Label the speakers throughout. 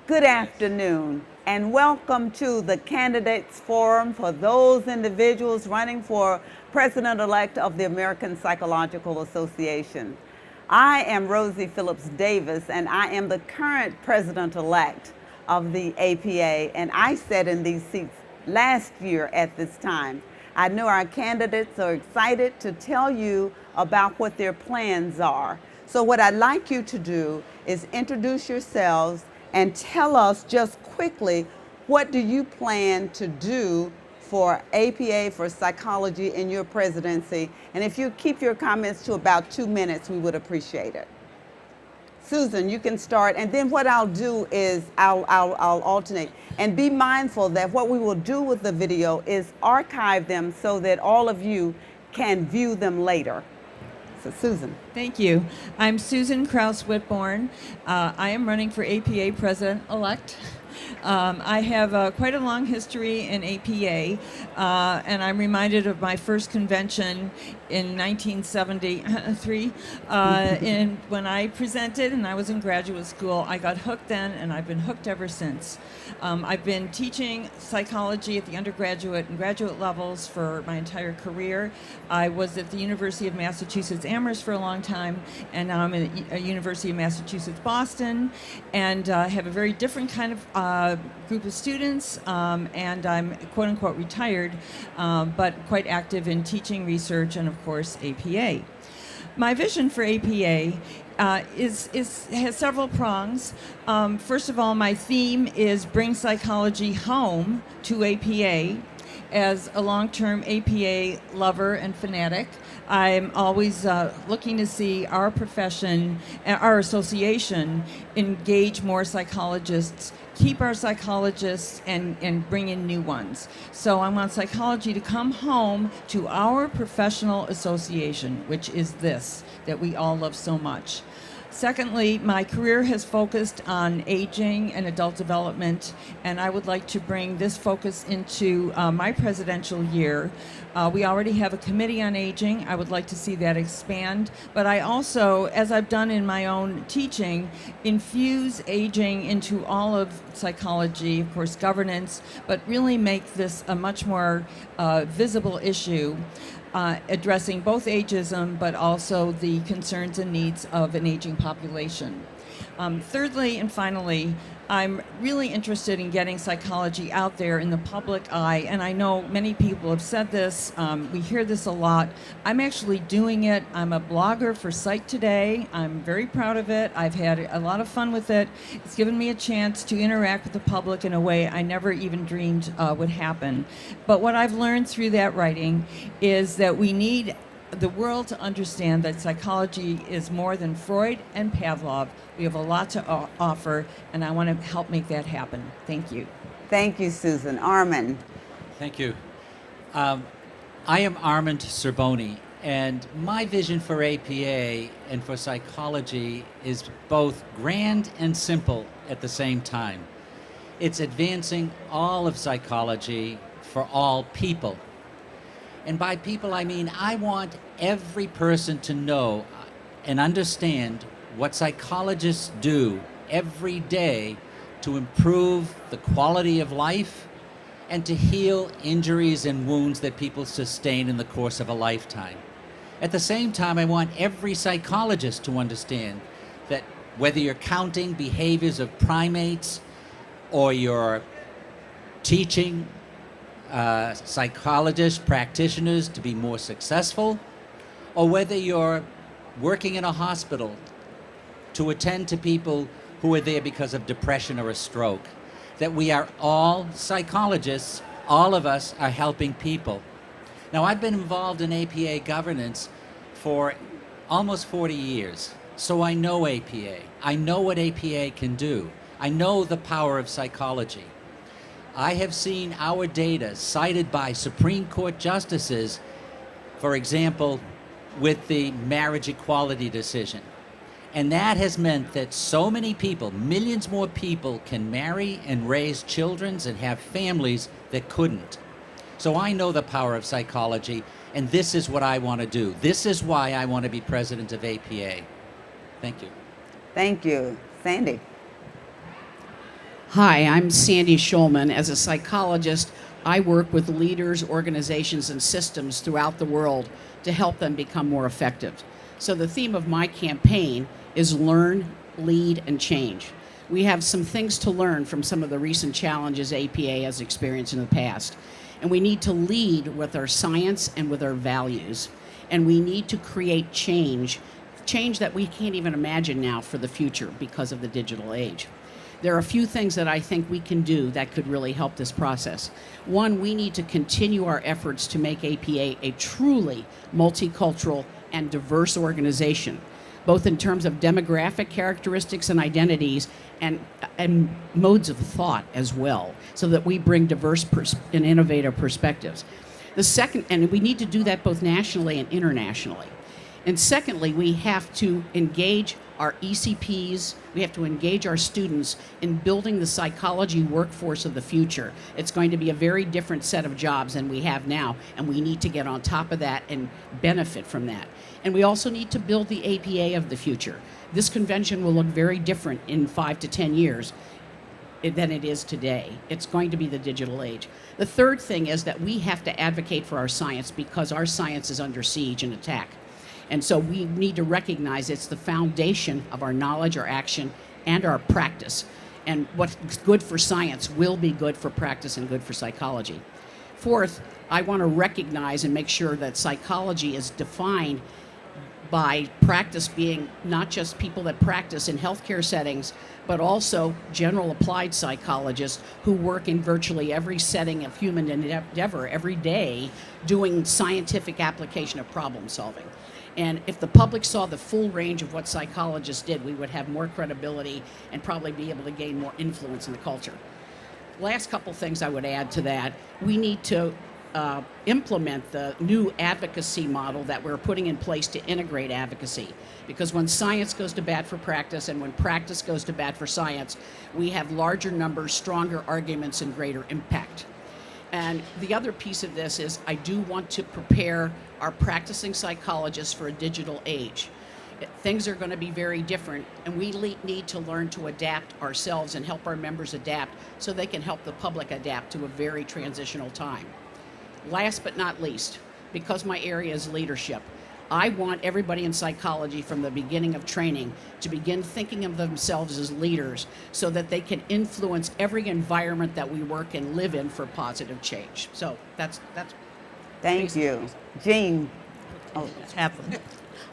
Speaker 1: Good afternoon, and welcome to the Candidates Forum for those individuals running for President-elect of the American Psychological Association. I am Rosie Phillips Davis, and I am the current President-elect of the APA, and I sat in these seats last year at this time. I know our candidates are excited to tell you about what their plans are. So what I'd like you to do is introduce yourselves and tell us just quickly, what do you plan to do for APA, for psychology in your presidency? And if you keep your comments to about 2 minutes, we would appreciate it. Susan, you can start, and then what I'll do is I'll alternate. And be mindful that what we will do with the video is archive them so that all of you can view them later. So Susan.
Speaker 2: Thank you. I'm Susan Kraus-Whitborn. I am running for APA President-elect. I have quite a long history in APA, and I'm reminded of my first convention in 1973 when I presented and I was in graduate school. I got hooked then, and I've been hooked ever since. I've been teaching psychology at the undergraduate and graduate levels for my entire career. I was at the University of Massachusetts Amherst for a long time, and now I'm at the University of Massachusetts Boston, and have a very different kind of group of students, and I'm quote-unquote retired, but quite active in teaching, research, and of course APA. My vision for APA has several prongs. First of all, my theme is bring psychology home to APA. As a long-term APA lover and fanatic, I'm always looking to see our profession, our association, engage more psychologists, keep our psychologists, and bring in new ones. So I want psychology to come home to our professional association, which is this, that we all love so much. Secondly, my career has focused on aging and adult development, and I would like to bring this focus into my presidential year. We already have a committee on aging. I would like to see that expand, but I also, as I've done in my own teaching, infuse aging into all of psychology, of course governance, but really make this a much more visible issue. Addressing both ageism, but also the concerns and needs of an aging population. Thirdly and finally, I'm really interested in getting psychology out there in the public eye, and I know many people have said this, we hear this a lot. I'm actually doing it. I'm a blogger for Psych Today. I'm very proud of it. I've had a lot of fun with it. It's given me a chance to interact with the public in a way I never even dreamed would happen. But what I've learned through that writing is that we need the world to understand that psychology is more than Freud and Pavlov. We have a lot to offer, and I want to help make that happen. Thank you.
Speaker 1: Thank you, Susan. Armand.
Speaker 3: Thank you. I am Armand Serboni, and my vision for APA and for psychology is both grand and simple at the same time. It's advancing all of psychology for all people. And by people, I mean I want every person to know and understand what psychologists do every day to improve the quality of life and to heal injuries and wounds that people sustain in the course of a lifetime. At the same time, I want every psychologist to understand that whether you're counting behaviors of primates or you're teaching psychologists, practitioners to be more successful, or whether you're working in a hospital to attend to people who are there because of depression or a stroke, that we are all psychologists, all of us are helping people. Now, I've been involved in APA governance for almost 40 years, so I know APA. I know what APA can do. I know the power of psychology. I have seen our data cited by Supreme Court justices, for example, with the marriage equality decision. And that has meant that so many people, millions more people, can marry and raise children and have families that couldn't. So I know the power of psychology, and this is what I want to do. This is why I want to be president of APA. Thank you.
Speaker 1: Thank you. Sandy.
Speaker 4: Hi, I'm Sandy Schulman. As a psychologist, I work with leaders, organizations, and systems throughout the world to help them become more effective. So the theme of my campaign is learn, lead, and change. We have some things to learn from some of the recent challenges APA has experienced in the past. And we need to lead with our science and with our values. And we need to create change that we can't even imagine now for the future because of the digital age. There are a few things that I think we can do that could really help this process. One, we need to continue our efforts to make APA a truly multicultural and diverse organization, both in terms of demographic characteristics and identities and modes of thought as well, so that we bring diverse and innovative perspectives. The second, and we need to do that both nationally and internationally. And secondly, we have to engage our ECPs, we have to engage our students in building the psychology workforce of the future. It's going to be a very different set of jobs than we have now, and we need to get on top of that and benefit from that. And we also need to build the APA of the future. This convention will look very different in 5 to 10 years than it is today. It's going to be the digital age. The third thing is that we have to advocate for our science because our science is under siege and attack. And so we need to recognize it's the foundation of our knowledge, our action, and our practice. And what's good for science will be good for practice and good for psychology. Fourth, I want to recognize and make sure that psychology is defined by practice being not just people that practice in healthcare settings, but also general applied psychologists who work in virtually every setting of human endeavor every day doing scientific application of problem solving. And if the public saw the full range of what psychologists did, we would have more credibility and probably be able to gain more influence in the culture. Last couple things I would add to that, we need to implement the new advocacy model that we're putting in place to integrate advocacy. Because when science goes to bat for practice and when practice goes to bat for science, we have larger numbers, stronger arguments, and greater impact. And the other piece of this is I do want to prepare our practicing psychologists for a digital age. Things are going to be very different, and we need to learn to adapt ourselves and help our members adapt so they can help the public adapt to a very transitional time. Last but not least, because my area is leadership, I want everybody in psychology from the beginning of training to begin thinking of themselves as leaders so that they can influence every environment that we work and live in for positive change. So that's
Speaker 1: Thank you. Jean. Oh,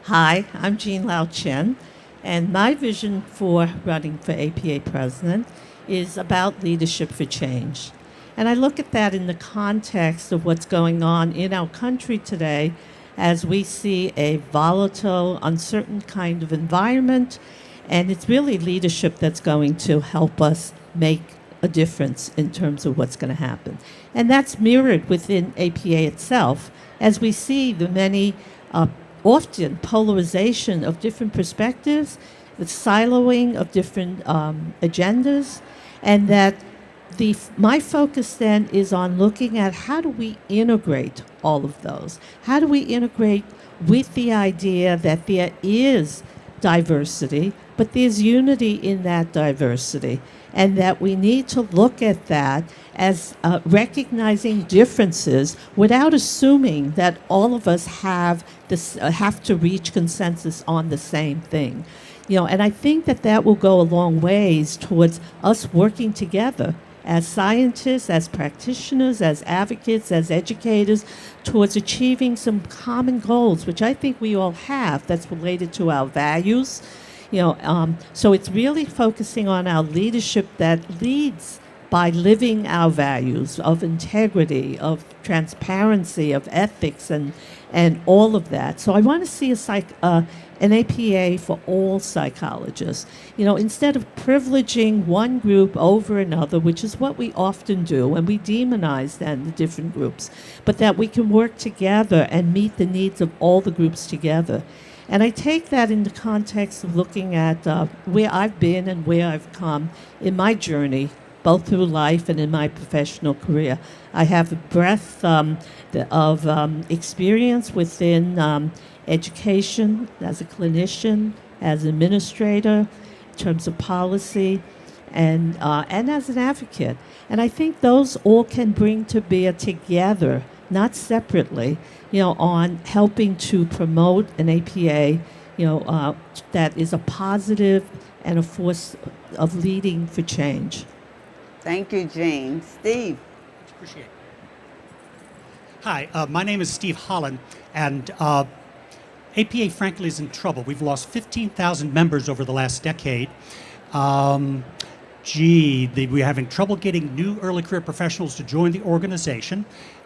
Speaker 5: Hi, I'm Jean Lao Chen, and my vision for running for APA president is about leadership for change. And I look at that in the context of what's going on in our country today as we see a volatile, uncertain kind of environment, and it's really leadership that's going to help us make a difference in terms of what's going to happen. And that's mirrored within APA itself as we see the many often polarization of different perspectives, the siloing of different agendas, and that my focus then is on looking at how do we integrate all of those? How do we integrate with the idea that there is diversity, but there's unity in that diversity, and that we need to look at that as recognizing differences without assuming that all of us have to reach consensus on the same thing. And I think that will go a long ways towards us working together as scientists, as practitioners, as advocates, as educators, towards achieving some common goals, which I think we all have, that's related to our values. So it's really focusing on our leadership that leads by living our values of integrity, of transparency, of ethics, and all of that. So I want to see an APA for all psychologists. Instead of privileging one group over another, which is what we often do, and we demonize then the different groups, but that we can work together and meet the needs of all the groups together. And I take that in the context of looking at where I've been and where I've come in my journey, both through life and in my professional career. I have a breadth of experience within education, as a clinician, as an administrator, in terms of policy, and as an advocate. And I think those all can bring to bear together, not separately, on helping to promote an APA, that is a positive and a force of leading for change.
Speaker 1: Thank you, Jean. Steve.
Speaker 6: Appreciate it. Hi, my name is Steve Holland, and APA, frankly, is in trouble. We've lost 15,000 members over the last decade. We're having trouble getting new early career professionals to join the organization.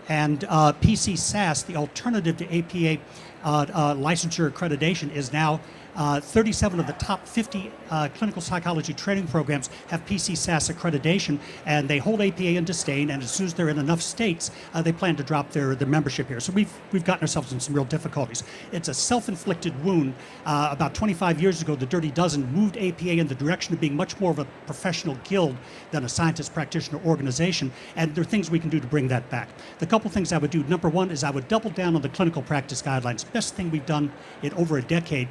Speaker 6: And PCSAS, the alternative to APA licensure accreditation, is now 37 of the top 50 clinical psychology training programs have PCSAS accreditation, and they hold APA in disdain, and as soon as they're in enough states, they plan to drop their membership here. So we've gotten ourselves in some real difficulties. It's a self-inflicted wound. About 25 years ago, the Dirty Dozen moved APA in the direction of being much more of a professional guild than a scientist practitioner organization, and there are things we can do to bring that back. The couple things I would do, number one is I would double down on the clinical practice guidelines. Best thing we've done in over a decade.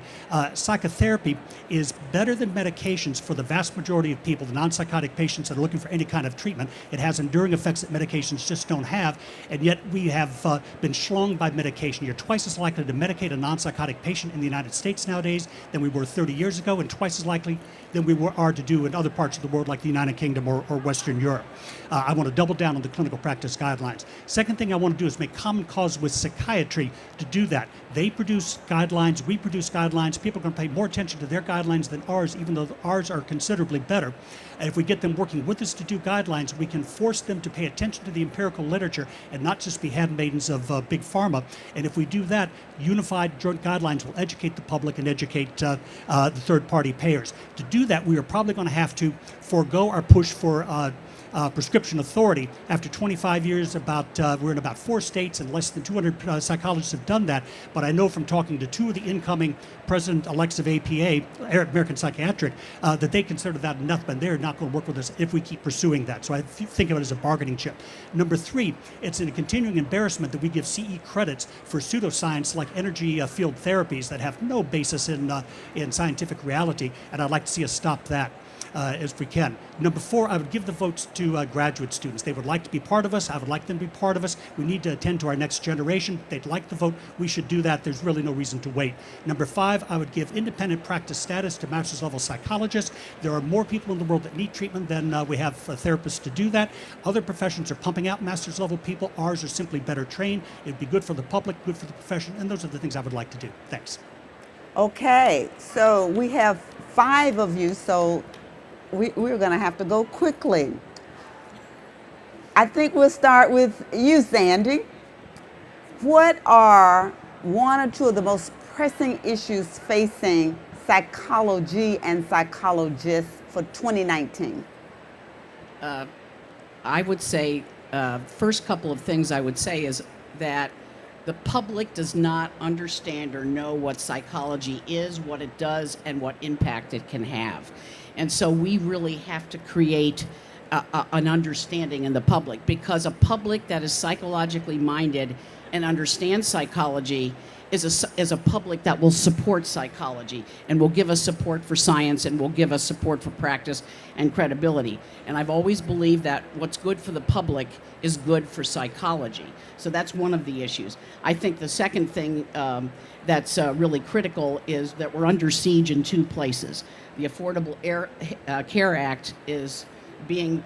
Speaker 6: Psychotherapy is better than medications for the vast majority of people, the non-psychotic patients that are looking for any kind of treatment. It has enduring effects that medications just don't have, and yet we have been schlonged by medication. You're twice as likely to medicate a non-psychotic patient in the United States nowadays than we were 30 years ago, and twice as likely than we are to do in other parts of the world like the United Kingdom or Western Europe. I want to double down on the clinical practice guidelines. Second thing I want to do is make common cause with psychiatry to do that. They produce guidelines, we produce guidelines. People are going to pay more attention to their guidelines than ours, even though ours are considerably better. And if we get them working with us to do guidelines, we can force them to pay attention to the empirical literature and not just be handmaidens of big pharma. And if we do that, unified joint guidelines will educate the public and educate the third-party payers. To do that, we are probably going to have to forego our push for prescription authority. After 25 years, we're in about 4 states, and less than 200 psychologists have done that. But I know from talking to 2 of the incoming president-elects of APA, American Psychiatric, that they consider that enough, and they're not going to work with us if we keep pursuing that. So I think of it as a bargaining chip. Number 3, it's a continuing embarrassment that we give CE credits for pseudoscience like energy field therapies that have no basis in scientific reality, and I'd like to see us stop that. As we can. Number 4, I would give the votes to graduate students. They would like to be part of us. I would like them to be part of us. We need to attend to our next generation. They'd like to vote. We should do that. There's really no reason to wait. Number 5, I would give independent practice status to master's level psychologists. There are more people in the world that need treatment than we have therapists to do that. Other professions are pumping out master's level people. Ours are simply better trained. It'd be good for the public, good for the profession, and those are the things I would like to do. Thanks.
Speaker 1: Okay, so we have 5 of you, so we're going to have to go quickly. I think we'll start with you, Sandy. What are 1 or 2 of the most pressing issues facing psychology and psychologists for 2019?
Speaker 4: I would say, first couple of things I would say is that the public does not understand or know what psychology is, what it does, and what impact it can have. And so we really have to create an understanding in the public, because a public that is psychologically minded and understands psychology is a public that will support psychology and will give us support for science and will give us support for practice and credibility. And I've always believed that what's good for the public is good for psychology. So that's one of the issues. I think the second thing that's really critical is that we're under siege in 2 places. The Affordable Care Act is being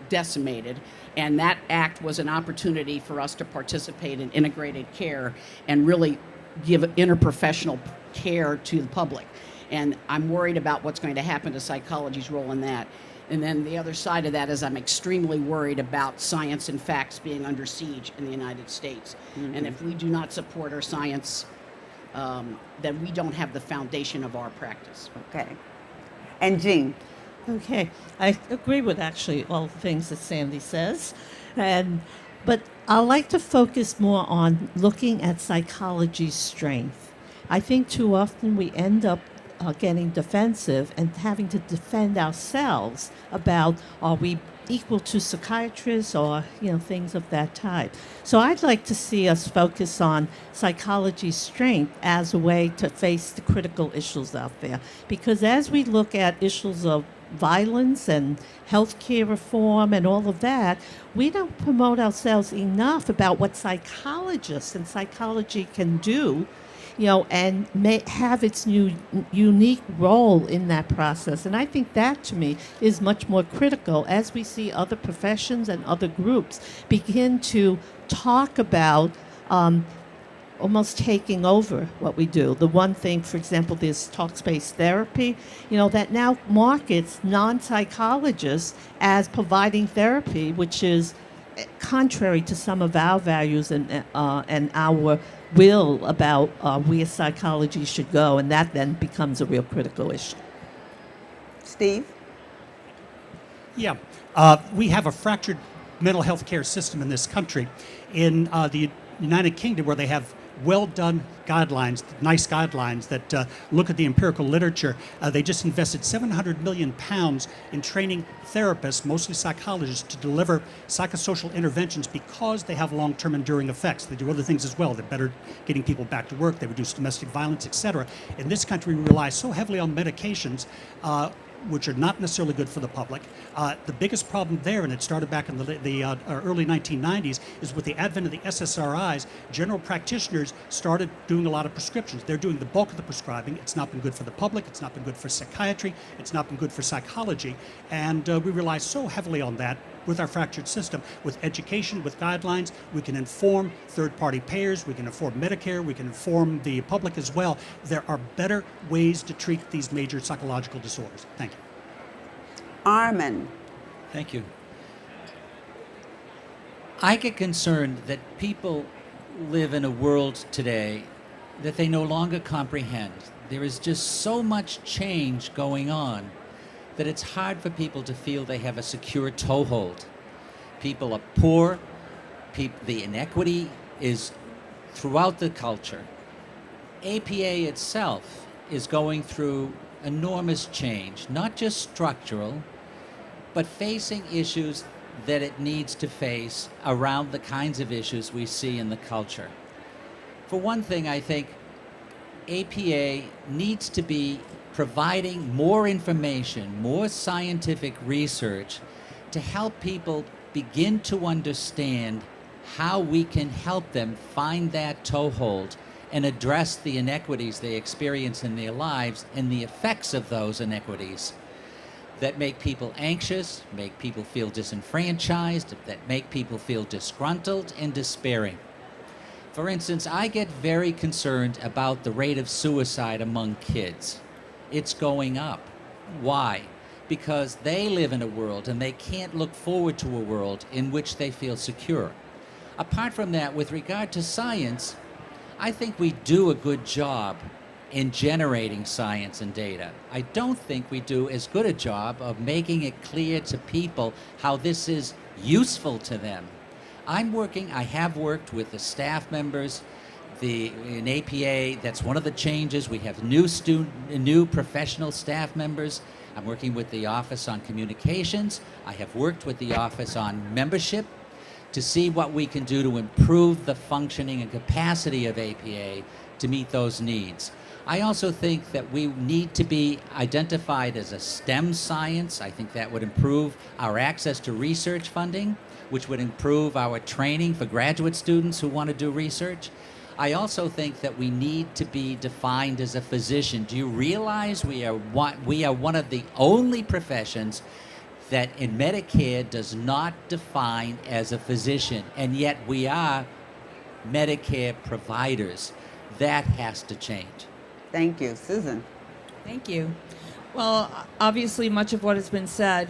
Speaker 4: decimated, and that act was an opportunity for us to participate in integrated care and really give interprofessional care to the public. And I'm worried about what's going to happen to psychology's role in that. And then the other side of that is I'm extremely worried about science and facts being under siege in the United States. Mm-hmm. And if we do not support our science, then we don't have the foundation of our practice.
Speaker 1: Okay. And Jean?
Speaker 5: Okay, I agree with actually all the things that Sandy says, but I like to focus more on looking at psychology's strength. I think too often we end up getting defensive and having to defend ourselves about, are we equal to psychiatrists or things of that type. So I'd like to see us focus on psychology's strength as a way to face the critical issues out there, because as we look at issues of violence and healthcare reform and all of that, we don't promote ourselves enough about what psychologists and psychology can do, and may have its new unique role in that process. And I think that, to me, is much more critical as we see other professions and other groups begin to talk about almost taking over what we do. The one thing, for example, there's Talkspace Therapy, that now markets non-psychologists as providing therapy, which is contrary to some of our values and our will about where psychology should go, and that then becomes a real critical issue.
Speaker 1: Steve?
Speaker 6: Yeah, we have a fractured mental health care system in this country. In the United Kingdom, where they have well-done guidelines, nice guidelines that look at the empirical literature, they just invested £700 million in training therapists, mostly psychologists, to deliver psychosocial interventions because they have long-term enduring effects. They do other things as well. They're better getting people back to work. They reduce domestic violence, etc. In this country, we rely so heavily on medications which are not necessarily good for the public. The biggest problem there, and it started back in the early 1990s, is with the advent of the SSRIs, general practitioners started doing a lot of prescriptions. They're doing the bulk of the prescribing. It's not been good for the public. It's not been good for psychiatry. It's not been good for psychology. And we rely so heavily on that with our fractured system. With education, with guidelines, we can inform third-party payers, we can inform Medicare, we can inform the public as well. There are better ways to treat these major psychological disorders. Thank you.
Speaker 1: Armin?
Speaker 3: Thank you. I get concerned that people live in a world today that they no longer comprehend. There is just so much change going on that it's hard for people to feel they have a secure toehold. People are poor, the inequity is throughout the culture. APA itself is going through enormous change, not just structural, but facing issues that it needs to face around the kinds of issues we see in the culture. For one thing, I think APA needs to be providing more information, more scientific research to help people begin to understand how we can help them find that toehold and address the inequities they experience in their lives and the effects of those inequities that make people anxious, make people feel disenfranchised, that make people feel disgruntled and despairing. For instance, I get very concerned about the rate of suicide among kids. It's going up. Why? Because they live in a world and they can't look forward to a world in which they feel secure. Apart from that, with regard to science, I think we do a good job in generating science and data. I don't think we do as good a job of making it clear to people how this is useful to them. I have worked with the staff members in APA. That's one of the changes. We have new professional staff members. I'm working with the Office on Communications. I have worked with the Office on Membership to see what we can do to improve the functioning and capacity of APA to meet those needs. I also think that we need to be identified as a STEM science. I think that would improve our access to research funding, which would improve our training for graduate students who want to do research. I also think that we need to be defined as a physician. Do you realize we are one of the only professions that in Medicare does not define as a physician, and yet we are Medicare providers? That has to change.
Speaker 1: Thank you. Susan?
Speaker 2: Thank you. Well, obviously, much of what has been said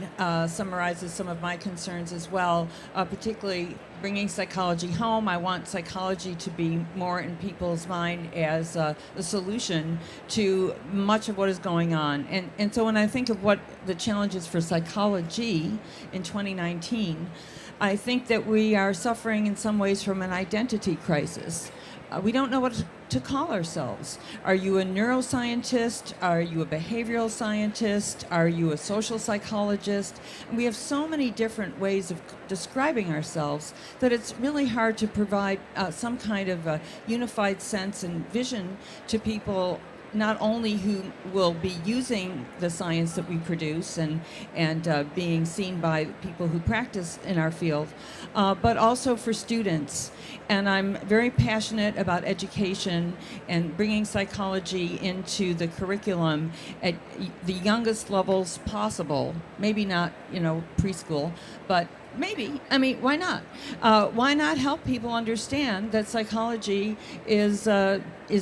Speaker 2: summarizes some of my concerns as well, particularly bringing psychology home. I want psychology to be more in people's mind as the solution to much of what is going on. And so when I think of what the challenges for psychology in 2019, I think that we are suffering in some ways from an identity crisis. We don't know what to call ourselves. Are you a neuroscientist? Are you a behavioral scientist? Are you a social psychologist? And we have so many different ways of describing ourselves that it's really hard to provide some kind of a unified sense and vision to people not only who will be using the science that we produce and being seen by people who practice in our field, but also for students. And I'm very passionate about education and bringing psychology into the curriculum at the youngest levels possible. Maybe not, preschool, but maybe. I mean, why not? Why not help people understand that psychology is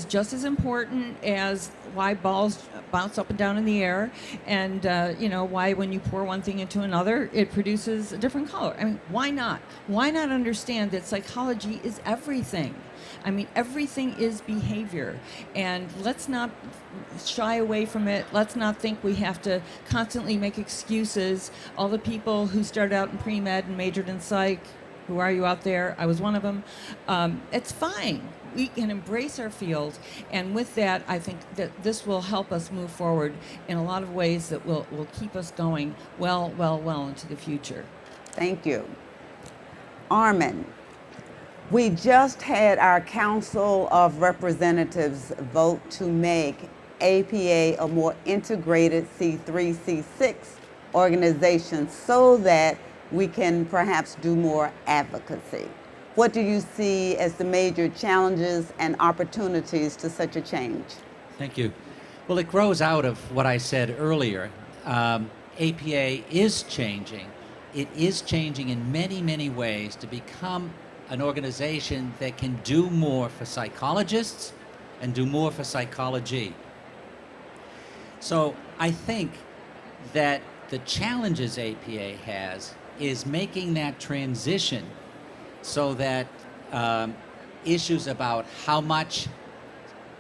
Speaker 2: just as important as why balls bounce up and down in the air, and why when you pour one thing into another, it produces a different color. I mean, why not? Why not understand that psychology is everything? I mean, everything is behavior, and let's not shy away from it. Let's not think we have to constantly make excuses. All the people who started out in pre-med and majored in psych, who are you out there? I was one of them. It's fine. We can embrace our field, and with that, I think that this will help us move forward in a lot of ways that will keep us going well into the future.
Speaker 1: Thank you. Armin, we just had our Council of Representatives vote to make APA a more integrated C3, C6 organization so that we can perhaps do more advocacy. What do you see as the major challenges and opportunities to such a change?
Speaker 3: Thank you. Well, it grows out of what I said earlier. APA is changing. It is changing in many, many ways to become an organization that can do more for psychologists and do more for psychology. So I think that the challenges APA has is making that transition so that issues about how much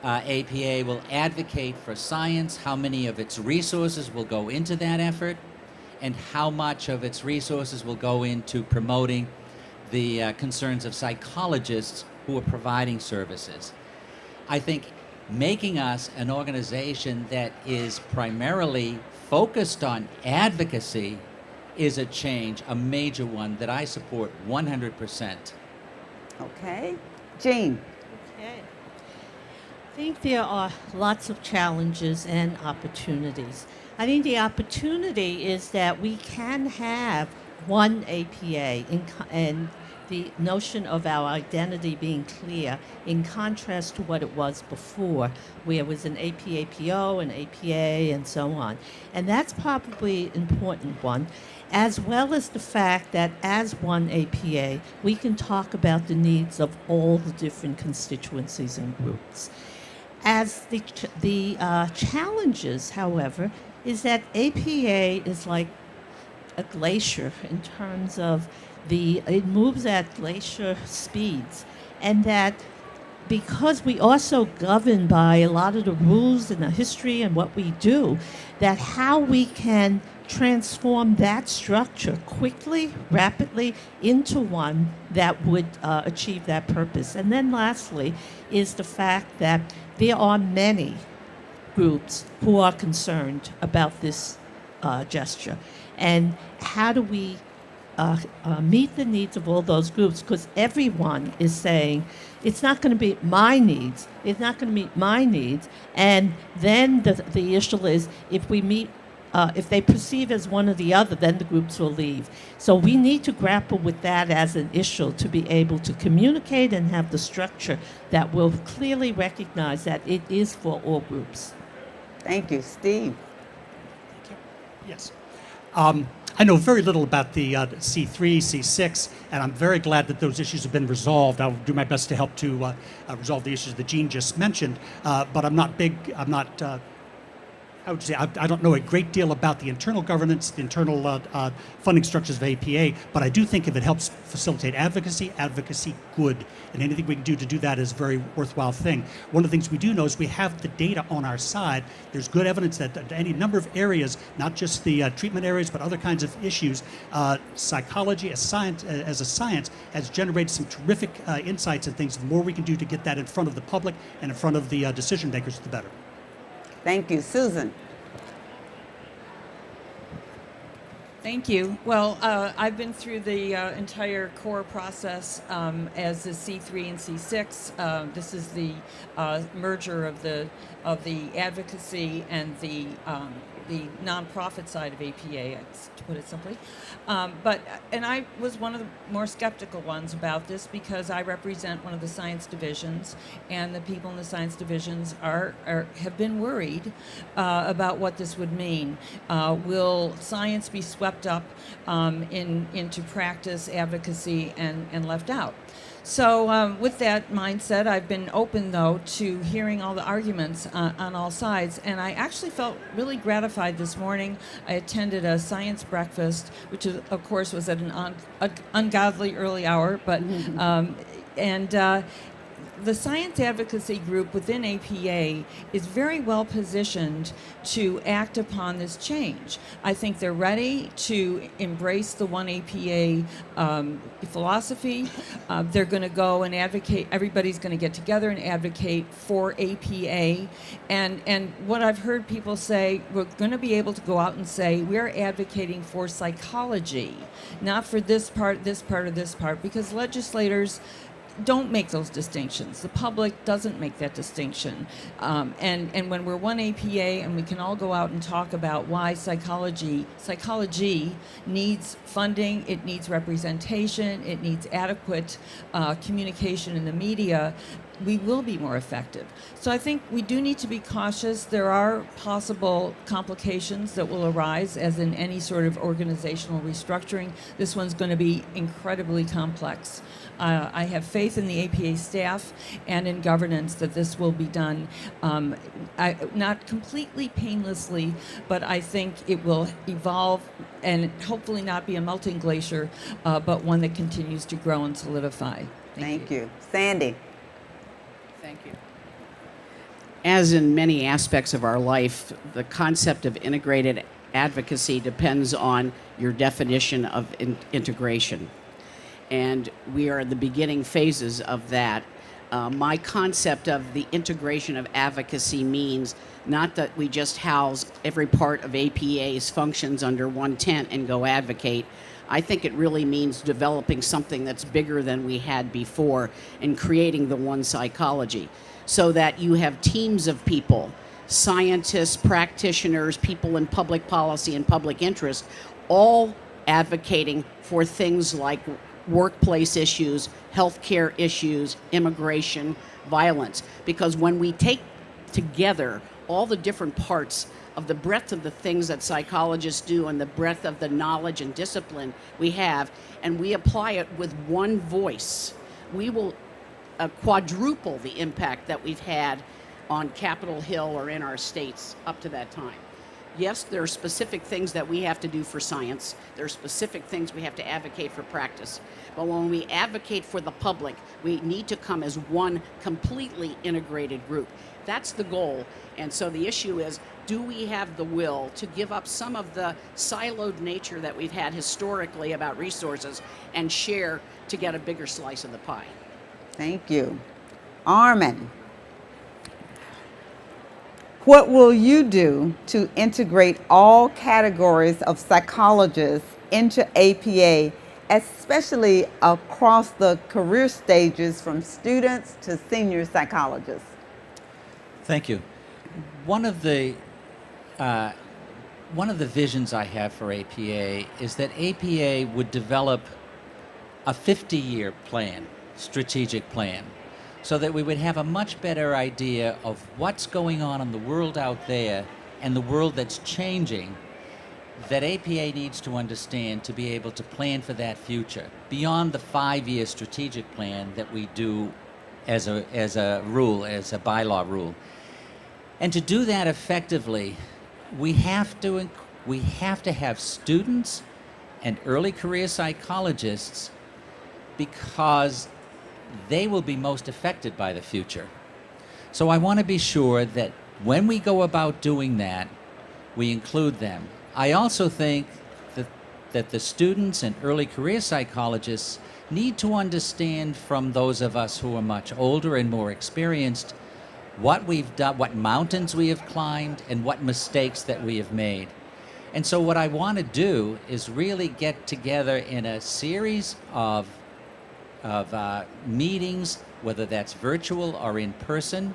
Speaker 3: APA will advocate for science, how many of its resources will go into that effort, and how much of its resources will go into promoting the concerns of psychologists who are providing services. I think making us an organization that is primarily focused on advocacy is a change, a major one that I support 100%.
Speaker 1: Okay. Jean.
Speaker 5: Okay. I think there are lots of challenges and opportunities. I think the opportunity is that we can have one APA and the notion of our identity being clear in contrast to what it was before, where it was an APA-PO, an APA, and so on. And that's probably an important one, as well as the fact that as one APA, we can talk about the needs of all the different constituencies and groups. As the challenges, however, is that APA is like a glacier in terms of it moves at glacier speeds, and that because we also govern by a lot of the rules and the history and what we do, that how we can transform that structure quickly, rapidly into one that would achieve that purpose. And then lastly is the fact that there are many groups who are concerned about this gesture. And how do we meet the needs of all those groups? Because everyone is saying, it's not going to be my needs. It's not going to meet my needs. And then the issue is, if they perceive as one or the other, then the groups will leave. So we need to grapple with that as an issue to be able to communicate and have the structure that will clearly recognize that it is for all groups.
Speaker 1: Thank you. Steve.
Speaker 6: Yes. I know very little about the C3, C6, and I'm very glad that those issues have been resolved. I'll do my best to help to resolve the issues that Jean just mentioned, but I would say I don't know a great deal about the internal governance, the internal funding structures of APA, but I do think if it helps facilitate advocacy good, and anything we can do to do that is a very worthwhile thing. One of the things we do know is we have the data on our side. There's good evidence that any number of areas, not just the treatment areas, but other kinds of issues, psychology as a science has generated some terrific insights and things. The more we can do to get that in front of the public and in front of the decision makers, the better.
Speaker 1: Thank you. Susan.
Speaker 2: Thank you. Well, I've been through the entire core process as the C3 and C6. This is the merger of the advocacy and the nonprofit side of APA, to put it simply. And I was one of the more skeptical ones about this because I represent one of the science divisions, and the people in the science divisions have been worried about what this would mean. Will science be swept up into practice, advocacy, and left out? So with that mindset, I've been open, though, to hearing all the arguments on all sides. And I actually felt really gratified this morning. I attended a science breakfast, which, of course, was at an ungodly early hour. But the science advocacy group within APA is very well positioned to act upon this change. I think they're ready to embrace the One APA philosophy. They're going to go and advocate. Everybody's going to get together and advocate for APA. And what I've heard people say, we're going to be able to go out and say, we're advocating for psychology, not for this part, or this part, because legislators don't make those distinctions. The public doesn't make that distinction. And when we're One APA and we can all go out and talk about why psychology needs funding, it needs representation, it needs adequate communication in the media, we will be more effective. So I think we do need to be cautious. There are possible complications that will arise, as in any sort of organizational restructuring. This one's going to be incredibly complex. I have faith in the APA staff and in governance that this will be done, not completely painlessly, but I think it will evolve and hopefully not be a melting glacier, but one that continues to grow and solidify.
Speaker 1: Thank you. Sandy.
Speaker 4: Thank you. As in many aspects of our life, the concept of integrated advocacy depends on your definition of integration. And we are in the beginning phases of that. My concept of the integration of advocacy means not that we just house every part of APA's functions under one tent and go advocate. I think it really means developing something that's bigger than we had before and creating the one psychology so that you have teams of people, scientists, practitioners, people in public policy and public interest, all advocating for things like workplace issues, healthcare issues, immigration, violence. Because when we take together all the different parts of the breadth of the things that psychologists do and the breadth of the knowledge and discipline we have, and we apply it with one voice, we will quadruple the impact that we've had on Capitol Hill or in our states up to that time. Yes, there are specific things that we have to do for science. There are specific things we have to advocate for practice. But when we advocate for the public, we need to come as one completely integrated group. That's the goal. And so the issue is, do we have the will to give up some of the siloed nature that we've had historically about resources and share to get a bigger slice of the pie?
Speaker 1: Thank you. Armin. What will you do to integrate all categories of psychologists into APA, especially across the career stages from students to senior psychologists?
Speaker 3: Thank you. One of the visions I have for APA is that APA would develop a 50-year plan, strategic plan, so that we would have a much better idea of what's going on in the world out there and the world that's changing that APA needs to understand to be able to plan for that future beyond the 5-year strategic plan that we do as a rule, as a bylaw rule. And to do that effectively, we have to have students and early career psychologists, because they will be most affected by the future. So I want to be sure that when we go about doing that, we include them. I also think that the students and early career psychologists need to understand from those of us who are much older and more experienced what we've done, what mountains we have climbed, and what mistakes that we have made. And so, what I want to do is really get together in a series of meetings, whether that's virtual or in person,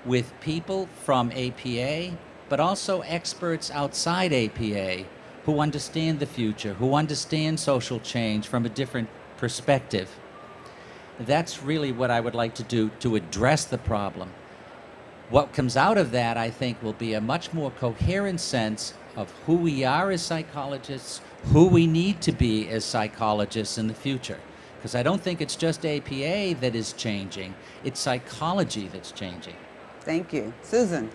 Speaker 3: with people from APA, but also experts outside APA who understand the future, who understand social change from a different perspective. That's really what I would like to do to address the problem. What comes out of that, I think, will be a much more coherent sense of who we are as psychologists, who we need to be as psychologists in the future. Because I don't think it's just APA that is changing, it's psychology that's changing.
Speaker 1: Thank you. Susan.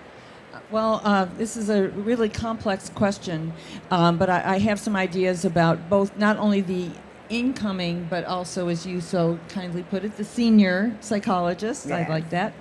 Speaker 2: Well, this is a really complex question, but I have some ideas about both not only the incoming, but also, as you so kindly put it, the senior psychologists.
Speaker 1: Yes.
Speaker 2: I like that.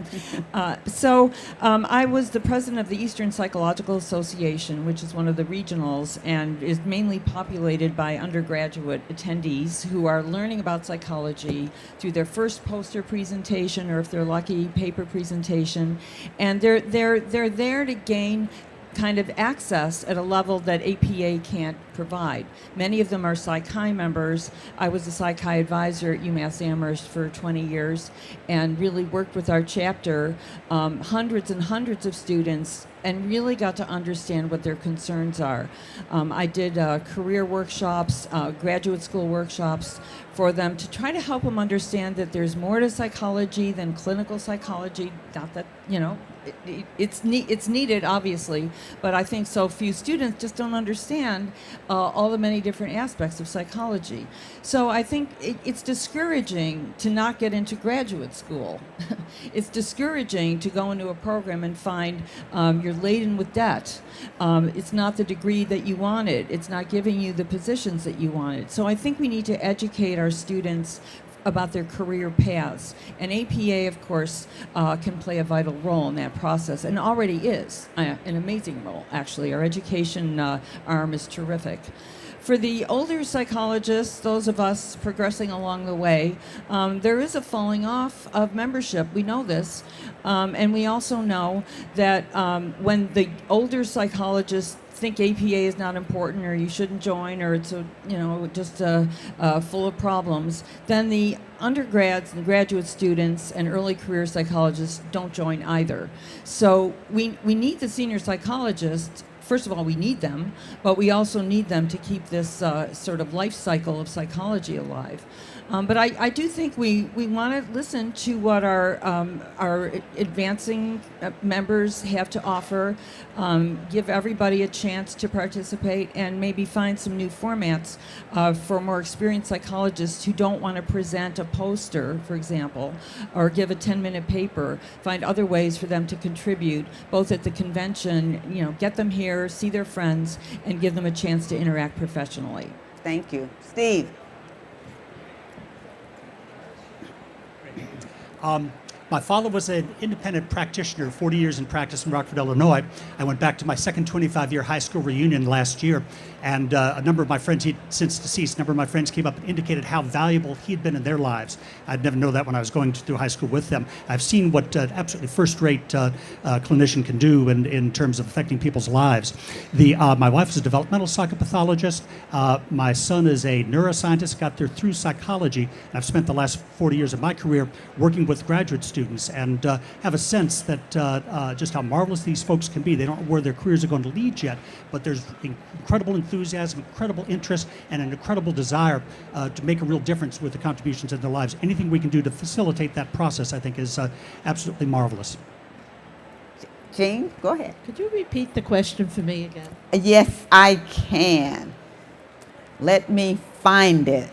Speaker 2: I was the president of the Eastern Psychological Association, which is one of the regionals and is mainly populated by undergraduate attendees who are learning about psychology through their first poster presentation, or if they're lucky, paper presentation, and they're there to gain kind of access at a level that APA can't provide. Many of them are Psych-Chi members. I was a Psych-Chi advisor at UMass Amherst for 20 years and really worked with our chapter, hundreds and hundreds of students, and really got to understand what their concerns are. I did career workshops, graduate school workshops for them to try to help them understand that there's more to psychology than clinical psychology. Not that, it's needed, obviously, but I think so few students just don't understand all the many different aspects of psychology. So I think it's discouraging to not get into graduate school. It's discouraging to go into a program and find you're laden with debt. It's not the degree that you wanted. It's not giving you the positions that you wanted. So I think we need to educate our students about their career paths. And APA, of course, can play a vital role in that process, and already is an amazing role, actually. Our education arm is terrific. For the older psychologists, those of us progressing along the way, there is a falling off of membership. We know this. And we also know that when the older psychologists think APA is not important, or you shouldn't join, or it's just full of problems, then the undergrads and graduate students and early career psychologists don't join either. So we need the senior psychologists. First of all, we need them, but we also need them to keep this sort of life cycle of psychology alive. But I do think we want to listen to what our advancing members have to offer, give everybody a chance to participate, and maybe find some new formats for more experienced psychologists who don't want to present a poster, for example, or give a 10-minute paper. Find other ways for them to contribute, both at the convention, get them here, see their friends, and give them a chance to interact professionally.
Speaker 1: Thank you. Steve.
Speaker 6: My father was an independent practitioner, 40 years in practice in Rockford, Illinois. I went back to my second 25-year high school reunion last year, and a number of my friends, he'd since deceased, a number of my friends came up and indicated how valuable he'd been in their lives. I'd never know that when I was going through high school with them. I've seen what absolutely first-rate clinician can do in terms of affecting people's lives. My wife is a developmental psychopathologist. My son is a neuroscientist, got there through psychology, and I've spent the last 40 years of my career working with graduate students, and have a sense that just how marvelous these folks can be. They don't know where their careers are going to lead yet, but there's incredible enthusiasm, incredible interest, and an incredible desire to make a real difference with the contributions in their lives. Anything we can do to facilitate that process, I think, is absolutely marvelous.
Speaker 1: Jean, go ahead.
Speaker 5: Could you repeat the question for me again?
Speaker 1: Yes, I can. Let me find it.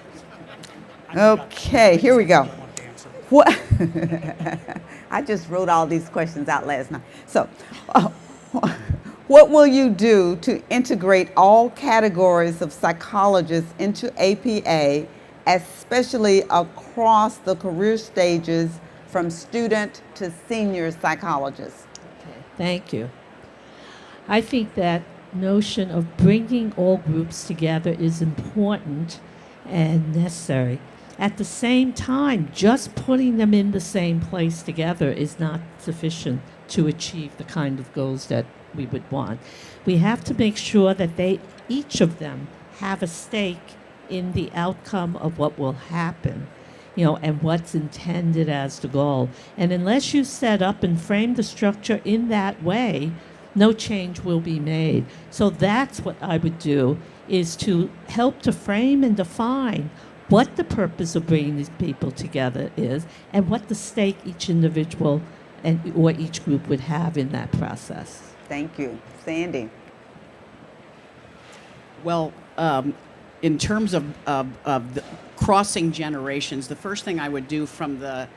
Speaker 1: Okay, here we go. What? I just wrote all these questions out last night. So, what will you do to integrate all categories of psychologists into APA, especially across the career stages from student to senior psychologist?
Speaker 5: Okay, thank you. I think that notion of bringing all groups together is important and necessary. At the same time, just putting them in the same place together is not sufficient to achieve the kind of goals that we would want. We have to make sure that each of them have a stake in the outcome of what will happen, and what's intended as the goal. And unless you set up and frame the structure in that way, no change will be made. So that's what I would do, is to help to frame and define what the purpose of bringing these people together is and what the stake each individual or each group would have in that process.
Speaker 1: Thank you. Sandy.
Speaker 4: Well, in terms of the crossing generations, the first thing I would do from the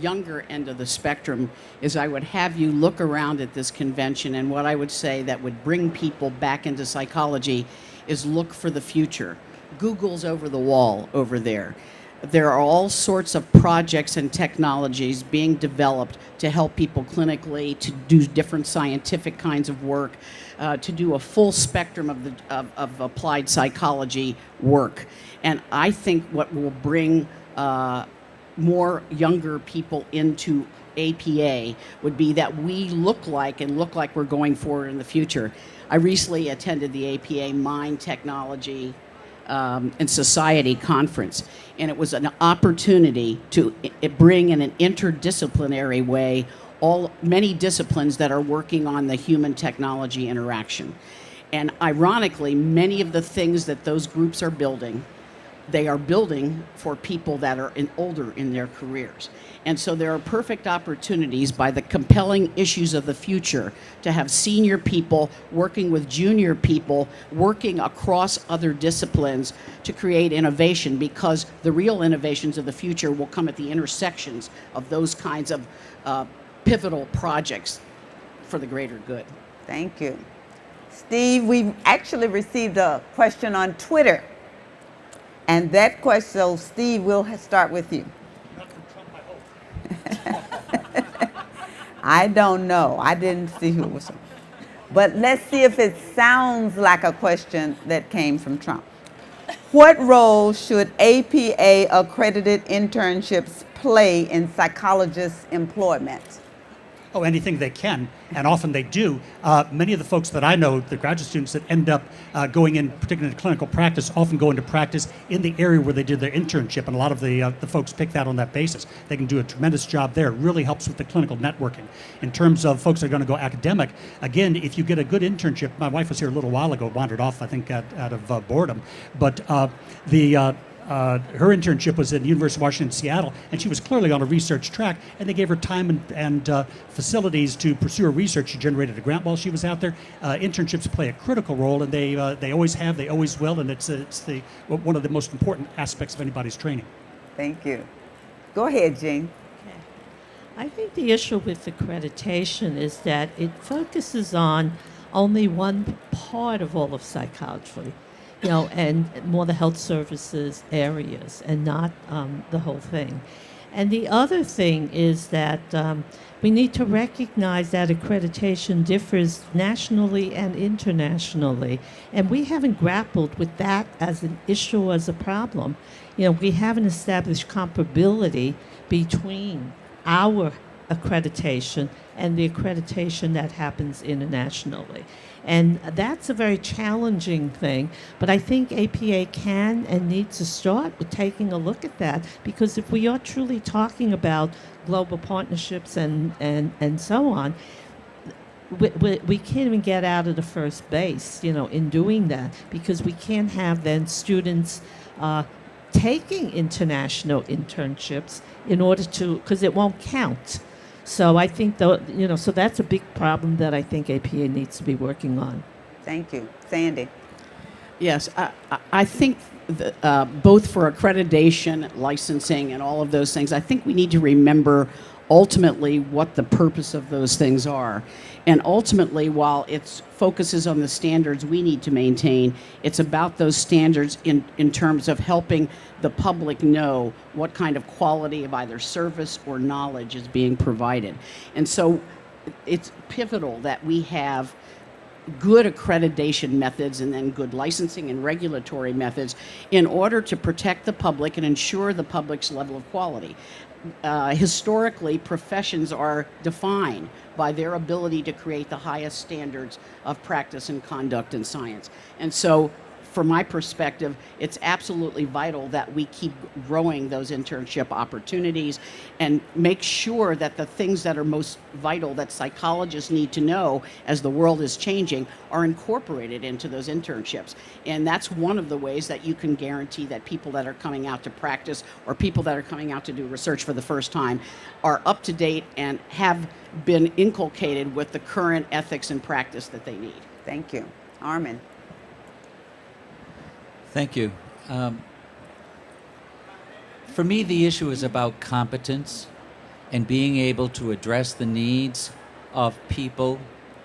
Speaker 4: younger end of the spectrum is I would have you look around at this convention, and what I would say that would bring people back into psychology is look for the future. Google's over the wall over there. There are all sorts of projects and technologies being developed to help people clinically, to do different scientific kinds of work, to do a full spectrum of applied psychology work. And I think what will bring more younger people into APA would be that we look like we're going forward in the future. I recently attended the APA Mind, Technology, and Society Conference, and it was an opportunity to bring in an interdisciplinary way many disciplines that are working on the human-technology interaction. And ironically, many of the things that those groups are building, they are building for people that are older in their careers. And so there are perfect opportunities by the compelling issues of the future to have senior people working with junior people, working across other disciplines to create innovation, because the real innovations of the future will come at the intersections of those kinds of pivotal projects for the greater good.
Speaker 1: Thank you. Steve, we've actually received a question on Twitter. And that question, so Steve, we'll start with you.
Speaker 6: Not from Trump, I hope.
Speaker 1: I don't know. I didn't see who it was from. But let's see if it sounds like a question that came from Trump. What role should APA accredited internships play in psychologists' employment?
Speaker 6: Oh, anything they can, and often they do. Many of the folks that I know, the graduate students that end up going in, particularly into clinical practice, often go into practice in the area where they did their internship, and a lot of the folks pick that on that basis. They can do a tremendous job there. It really helps with the clinical networking. In terms of folks that are going to go academic, again, if you get a good internship, my wife was here a little while ago, wandered off, I think, out of boredom, but her internship was at the University of Washington, Seattle, and she was clearly on a research track, and they gave her time and facilities to pursue her research. She generated a grant while she was out there. Internships play a critical role, and they always have, they always will, and it's one of the most important aspects of anybody's training.
Speaker 1: Thank you. Go ahead, Jean.
Speaker 5: I think the issue with accreditation is that it focuses on only one part of all of psychology, and more the health services areas, and not the whole thing. And the other thing is that we need to recognize that accreditation differs nationally and internationally, and we haven't grappled with that as an issue, as a problem. We haven't established comparability between our accreditation and the accreditation that happens internationally. And that's a very challenging thing, but I think APA can and needs to start with taking a look at that, because if we are truly talking about global partnerships and so on, we can't even get out of the first base, in doing that, because we can't have then students taking international internships in order to, because it won't count. So I think, so that's a big problem that I think APA needs to be working on.
Speaker 1: Thank you. Sandy.
Speaker 4: Yes, I think both for accreditation, licensing, and all of those things, I think we need to remember ultimately what the purpose of those things are. And ultimately, while it focuses on the standards we need to maintain, it's about those standards in terms of helping the public know what kind of quality of either service or knowledge is being provided. And so it's pivotal that we have good accreditation methods and then good licensing and regulatory methods in order to protect the public and ensure the public's level of quality. Historically, professions are defined by their ability to create the highest standards of practice and conduct in science. And so, from my perspective, it's absolutely vital that we keep growing those internship opportunities and make sure that the things that are most vital that psychologists need to know as the world is changing are incorporated into those internships. And that's one of the ways that you can guarantee that people that are coming out to practice or people that are coming out to do research for the first time are up to date and have been inculcated with the current ethics and practice that they need.
Speaker 1: Thank you. Armin.
Speaker 3: Thank you. For me, the issue is about competence and being able to address the needs of people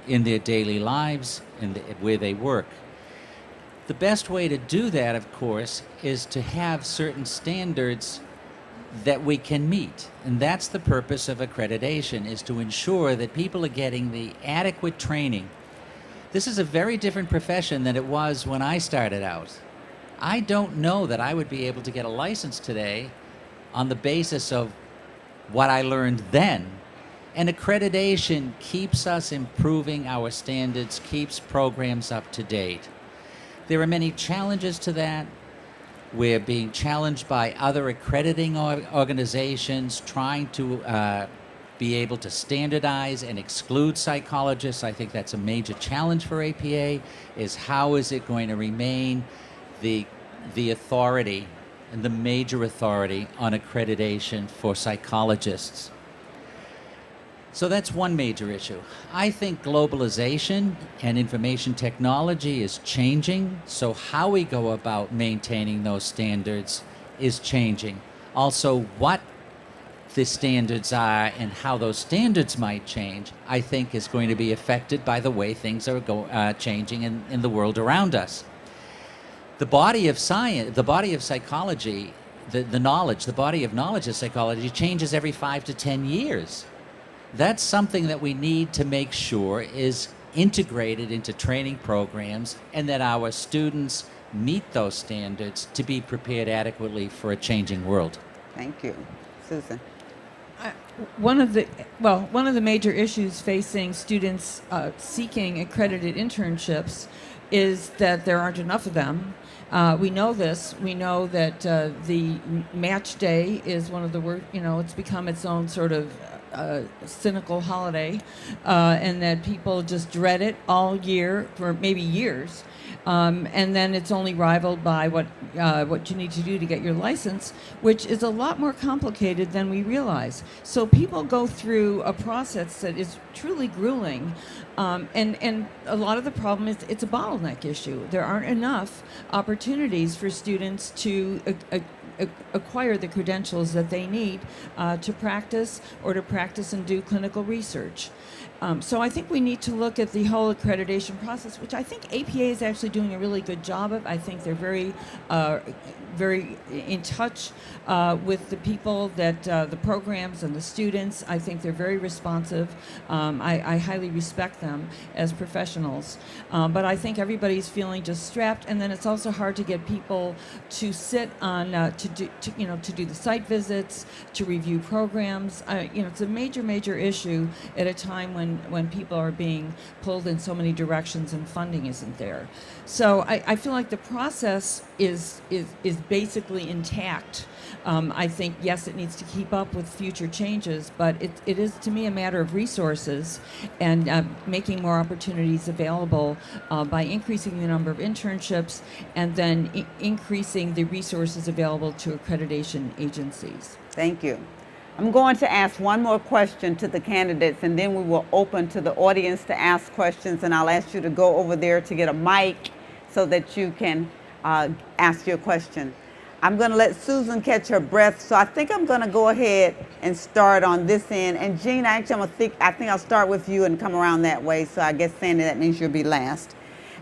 Speaker 3: in their daily lives and where they work. The best way to do that, of course, is to have certain standards that we can meet. And that's the purpose of accreditation, is to ensure that people are getting the adequate training. This is a very different profession than it was when I started out. I don't know that I would be able to get a license today on the basis of what I learned then. And accreditation keeps us improving our standards, keeps programs up to date. There are many challenges to that. We're being challenged by other accrediting organizations trying to be able to standardize and exclude psychologists. I think that's a major challenge for APA, is how is it going to remain the authority and the major authority on accreditation for psychologists. So that's one major issue. I think globalization and information technology is changing, so how we go about maintaining those standards is changing. Also, what the standards are and how those standards might change, I think is going to be affected by the way things are changing in the world around us. The body of science, the body of psychology, the body of knowledge of psychology changes every 5 to 10 years. That's something that we need to make sure is integrated into training programs and that our students meet those standards to be prepared adequately for a changing world.
Speaker 1: Thank you. Susan.
Speaker 2: One of the major issues facing students seeking accredited internships is that there aren't enough of them. We know this. We know that the match day is one of the worst, it's become its own sort of cynical holiday, and that people just dread it all year for maybe years. And then it's only rivaled by what you need to do to get your license, which is a lot more complicated than we realize. So people go through a process that is truly grueling, and a lot of the problem is it's a bottleneck issue. There aren't enough opportunities for students to acquire the credentials that they need to practice and do clinical research. So I think we need to look at the whole accreditation process, which I think APA is actually doing a really good job of. I think they're very in touch with the people that the programs and the students. I think they're very responsive. I highly respect them as professionals. But I think everybody's feeling just strapped, and then it's also hard to get people to sit on to do the site visits, to review programs. It's a major issue at a time when people are being pulled in so many directions and funding isn't there. So I feel like the process is basically intact. I think, yes, it needs to keep up with future changes, but it is, to me, a matter of resources and making more opportunities available by increasing the number of internships and then increasing the resources available to accreditation agencies.
Speaker 1: Thank you. I'm going to ask one more question to the candidates, and then we will open to the audience to ask questions, and I'll ask you to go over there to get a mic so that you can ask your question. I'm going to let Susan catch her breath, so I think I'm going to go ahead and start on this end. And Jean, I think I'll start with you and come around that way, so I guess, Sandy, that means you'll be last.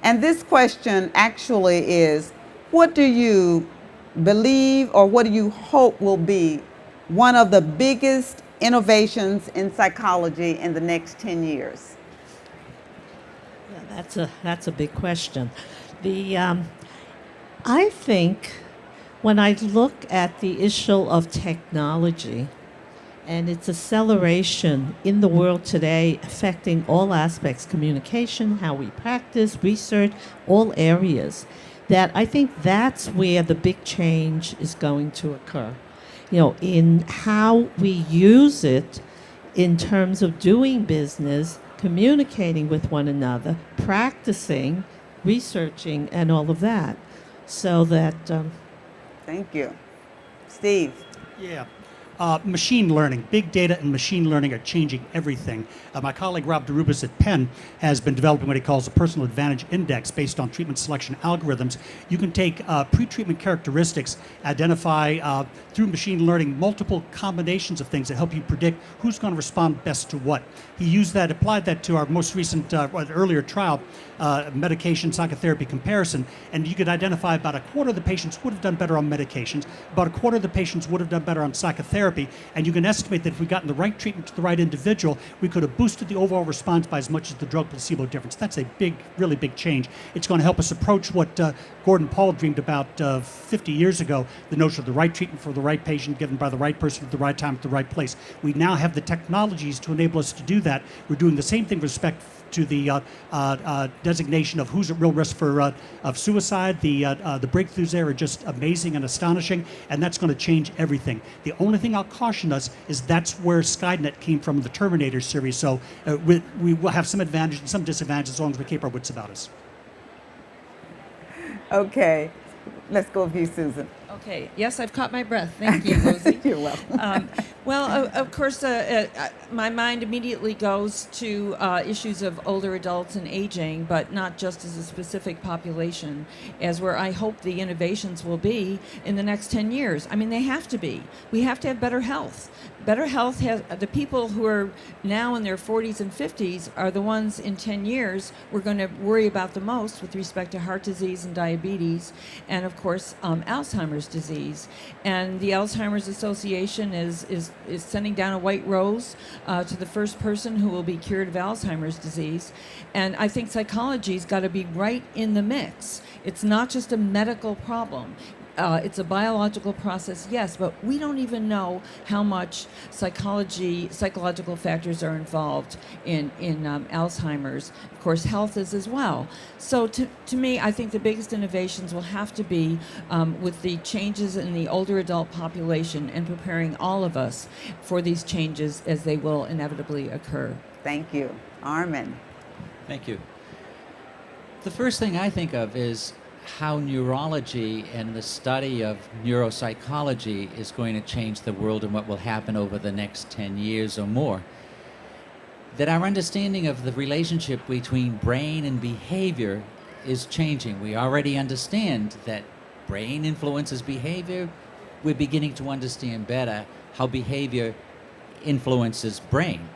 Speaker 1: And this question actually is, what do you believe or what do you hope will be one of the biggest innovations in psychology in the next 10 years?
Speaker 5: Yeah, that's a big question. The I think when I look at the issue of technology and its acceleration in the world today, affecting all aspects, communication, how we practice, research, all areas, that I think that's where the big change is going to occur. You know, in how we use it in terms of doing business, communicating with one another, practicing, researching, and all of that. So that,
Speaker 1: Thank you. Steve.
Speaker 6: Yeah. Machine learning, big data and machine learning are changing everything. My colleague Rob DeRubis at Penn has been developing what he calls a personal advantage index based on treatment selection algorithms. You can take pre-treatment characteristics, identify through machine learning multiple combinations of things that help you predict who's going to respond best to what. He used that, applied that to our most recent, earlier trial, medication psychotherapy comparison, and you could identify about a quarter of the patients would have done better on medications, about a quarter of the patients would have done better on psychotherapy, and you can estimate that if we gotten the right treatment to the right individual, we could have boosted the overall response by as much as the drug placebo difference. That's a big, really big change. It's going to help us approach what Gordon Paul dreamed about 50 years ago, the notion of the right treatment for the right patient given by the right person at the right time at the right place. We now have the technologies to enable us to do that. We're doing the same thing with respect to the designation of who's at real risk for of suicide. The breakthroughs there are just amazing and astonishing, and that's going to change everything. The only thing I'll caution us is that's where Skynet came from, the Terminator series. So we will have some advantages and some disadvantages as long as we keep our wits about us.
Speaker 1: Okay. Let's go with you, Susan.
Speaker 2: Okay. Yes, I've caught my breath. Thank you, Rosie.
Speaker 1: You're welcome.
Speaker 2: Well, of course, my mind immediately goes to issues of older adults and aging, but not just as a specific population, as where I hope the innovations will be in the next 10 years. I mean, they have to be. We have to have better health. Better health has the people who are now in their 40s and 50s are the ones in 10 years we're going to worry about the most with respect to heart disease and diabetes, and of course Alzheimer's disease. And the Alzheimer's Association is sending down a white rose to the first person who will be cured of Alzheimer's disease. And I think psychology's got to be right in the mix. It's not just a medical problem. It's a biological process, yes, but we don't even know how much psychological factors are involved in Alzheimer's. Of course, health is as well. So to me, I think the biggest innovations will have to be with the changes in the older adult population and preparing all of us for these changes as they will inevitably occur.
Speaker 1: Thank you. Armin.
Speaker 3: Thank you. The first thing I think of is how neurology and the study of neuropsychology is going to change the world and what will happen over the next 10 years or more. That our understanding of the relationship between brain and behavior is changing. We already understand that brain influences behavior. We're beginning to understand better how behavior influences brain.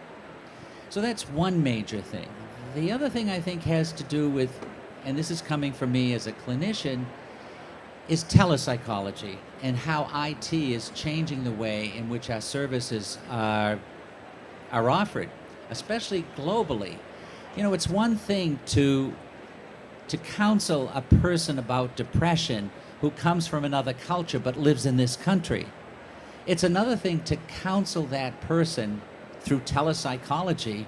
Speaker 3: So that's one major thing. The other thing I think has to do with, and this is coming from me as a clinician, is telepsychology and how IT is changing the way in which our services are offered, especially globally. You know, it's one thing to counsel a person about depression who comes from another culture but lives in this country. It's another thing to counsel that person through telepsychology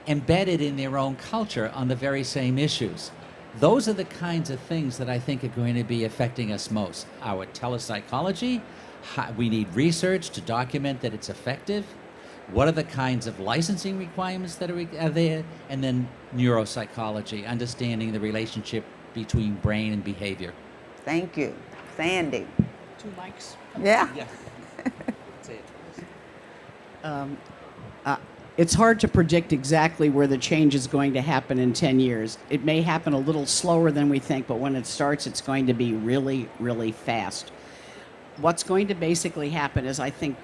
Speaker 3: embedded in their own culture on the very same issues. Those are the kinds of things that I think are going to be affecting us most. Our telepsychology, we need research to document that it's effective. What are the kinds of licensing requirements that are there? And then neuropsychology, understanding the relationship between brain and behavior.
Speaker 1: Thank you. Sandy.
Speaker 4: 2 mics.
Speaker 1: Yeah.
Speaker 4: It's hard to predict exactly where the change is going to happen in 10 years. It may happen a little slower than we think, but when it starts, it's going to be really, really fast. What's going to basically happen is I think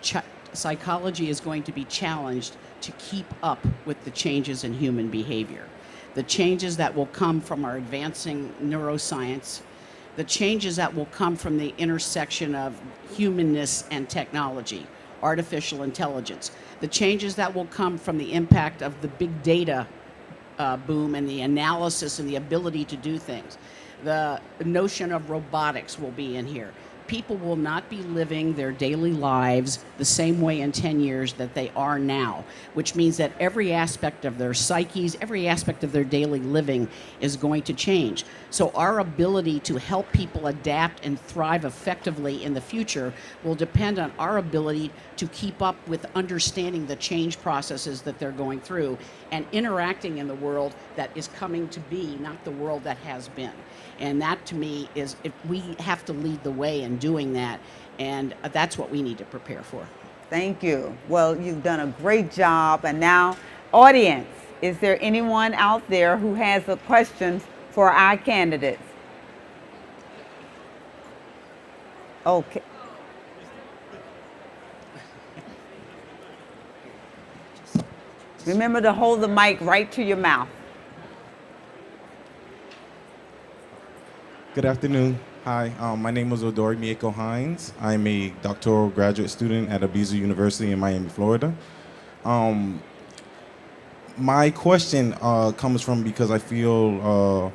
Speaker 4: psychology is going to be challenged to keep up with the changes in human behavior. The changes that will come from our advancing neuroscience, the changes that will come from the intersection of humanness and technology, artificial intelligence, the changes that will come from the impact of the big data boom and the analysis and the ability to do things. The notion of robotics will be in here. People will not be living their daily lives the same way in 10 years that they are now, which means that every aspect of their psyches, every aspect of their daily living is going to change. So our ability to help people adapt and thrive effectively in the future will depend on our ability to keep up with understanding the change processes that they're going through and interacting in the world that is coming to be, not the world that has been. And that, to me, is if we have to lead the way in doing that, and that's what we need to prepare for.
Speaker 1: Thank you. Well, you've done a great job. And now, audience, is there anyone out there who has a question for our candidates? Okay. Remember to hold the mic right to your mouth.
Speaker 7: Good afternoon. Hi, my name is Odori Mieko Hines. I'm a doctoral graduate student at Abizu University in Miami, Florida. My question comes from because I feel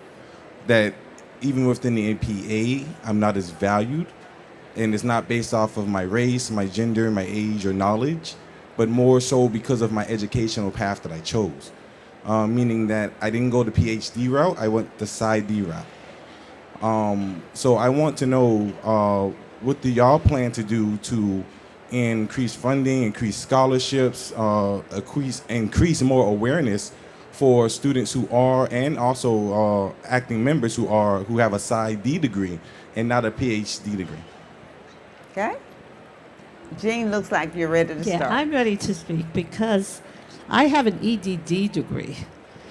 Speaker 7: that even within the APA, I'm not as valued, and it's not based off of my race, my gender, my age, or knowledge, but more so because of my educational path that I chose. Meaning that I didn't go the PhD route, I went the PsyD route. So I want to know what do y'all plan to do to increase funding, increase scholarships, increase more awareness for students who are, and also acting members who have a PsyD degree and not a PhD degree.
Speaker 1: Okay. Jean, looks like you're ready to
Speaker 5: Yeah,
Speaker 1: start.
Speaker 5: I'm ready to speak because I have an EDD degree.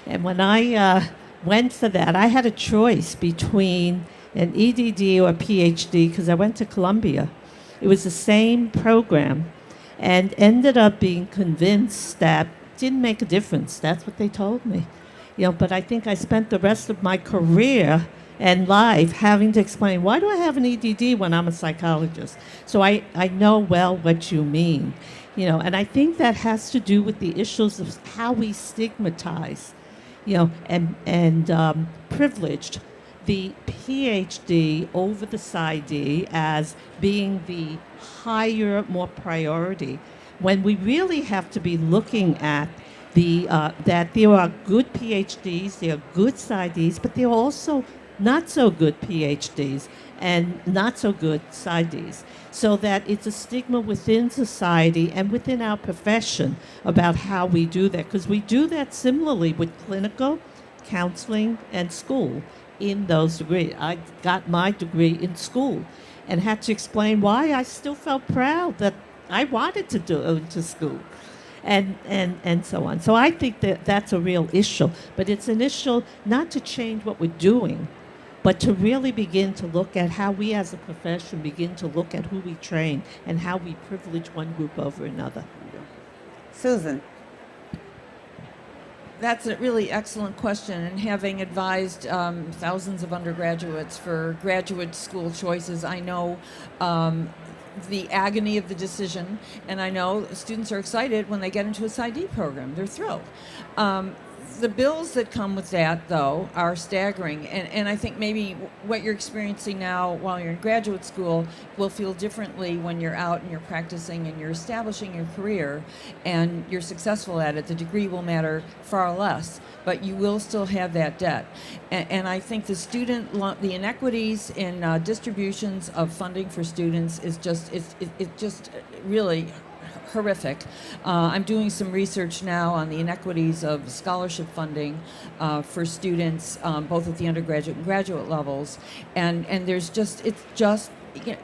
Speaker 5: And when I went for that, I had a choice between an EDD or a PhD because I went to Columbia. It was the same program and ended up being convinced that didn't make a difference. That's what they told me. But I think I spent the rest of my career and life having to explain, why do I have an EDD when I'm a psychologist? So I know well what you mean. And I think that has to do with the issues of how we stigmatize, and privileged the PhD over the PsyD as being the higher, more priority, when we really have to be looking at that there are good PhDs, there are good PsyDs, but there are also not so good PhDs and not so good PsyDs. So that it's a stigma within society and within our profession about how we do that. Because we do that similarly with clinical, counseling, and school in those degrees. I got my degree in school and had to explain why I still felt proud that I wanted to go to school. And so on. So I think that that's a real issue. But it's an issue not to change what we're doing, but to really begin to look at how we as a profession begin to look at who we train and how we privilege one group over another.
Speaker 1: Susan.
Speaker 2: That's a really excellent question, and having advised thousands of undergraduates for graduate school choices, I know the agony of the decision, and I know students are excited when they get into a PsyD program. They're thrilled. The bills that come with that, though, are staggering, and I think maybe what you're experiencing now while you're in graduate school will feel differently when you're out and you're practicing and you're establishing your career and you're successful at it. The degree will matter far less, but you will still have that debt. And I think the inequities in distributions of funding for students is just really horrific. I'm doing some research now on the inequities of scholarship funding for students, both at the undergraduate and graduate levels, and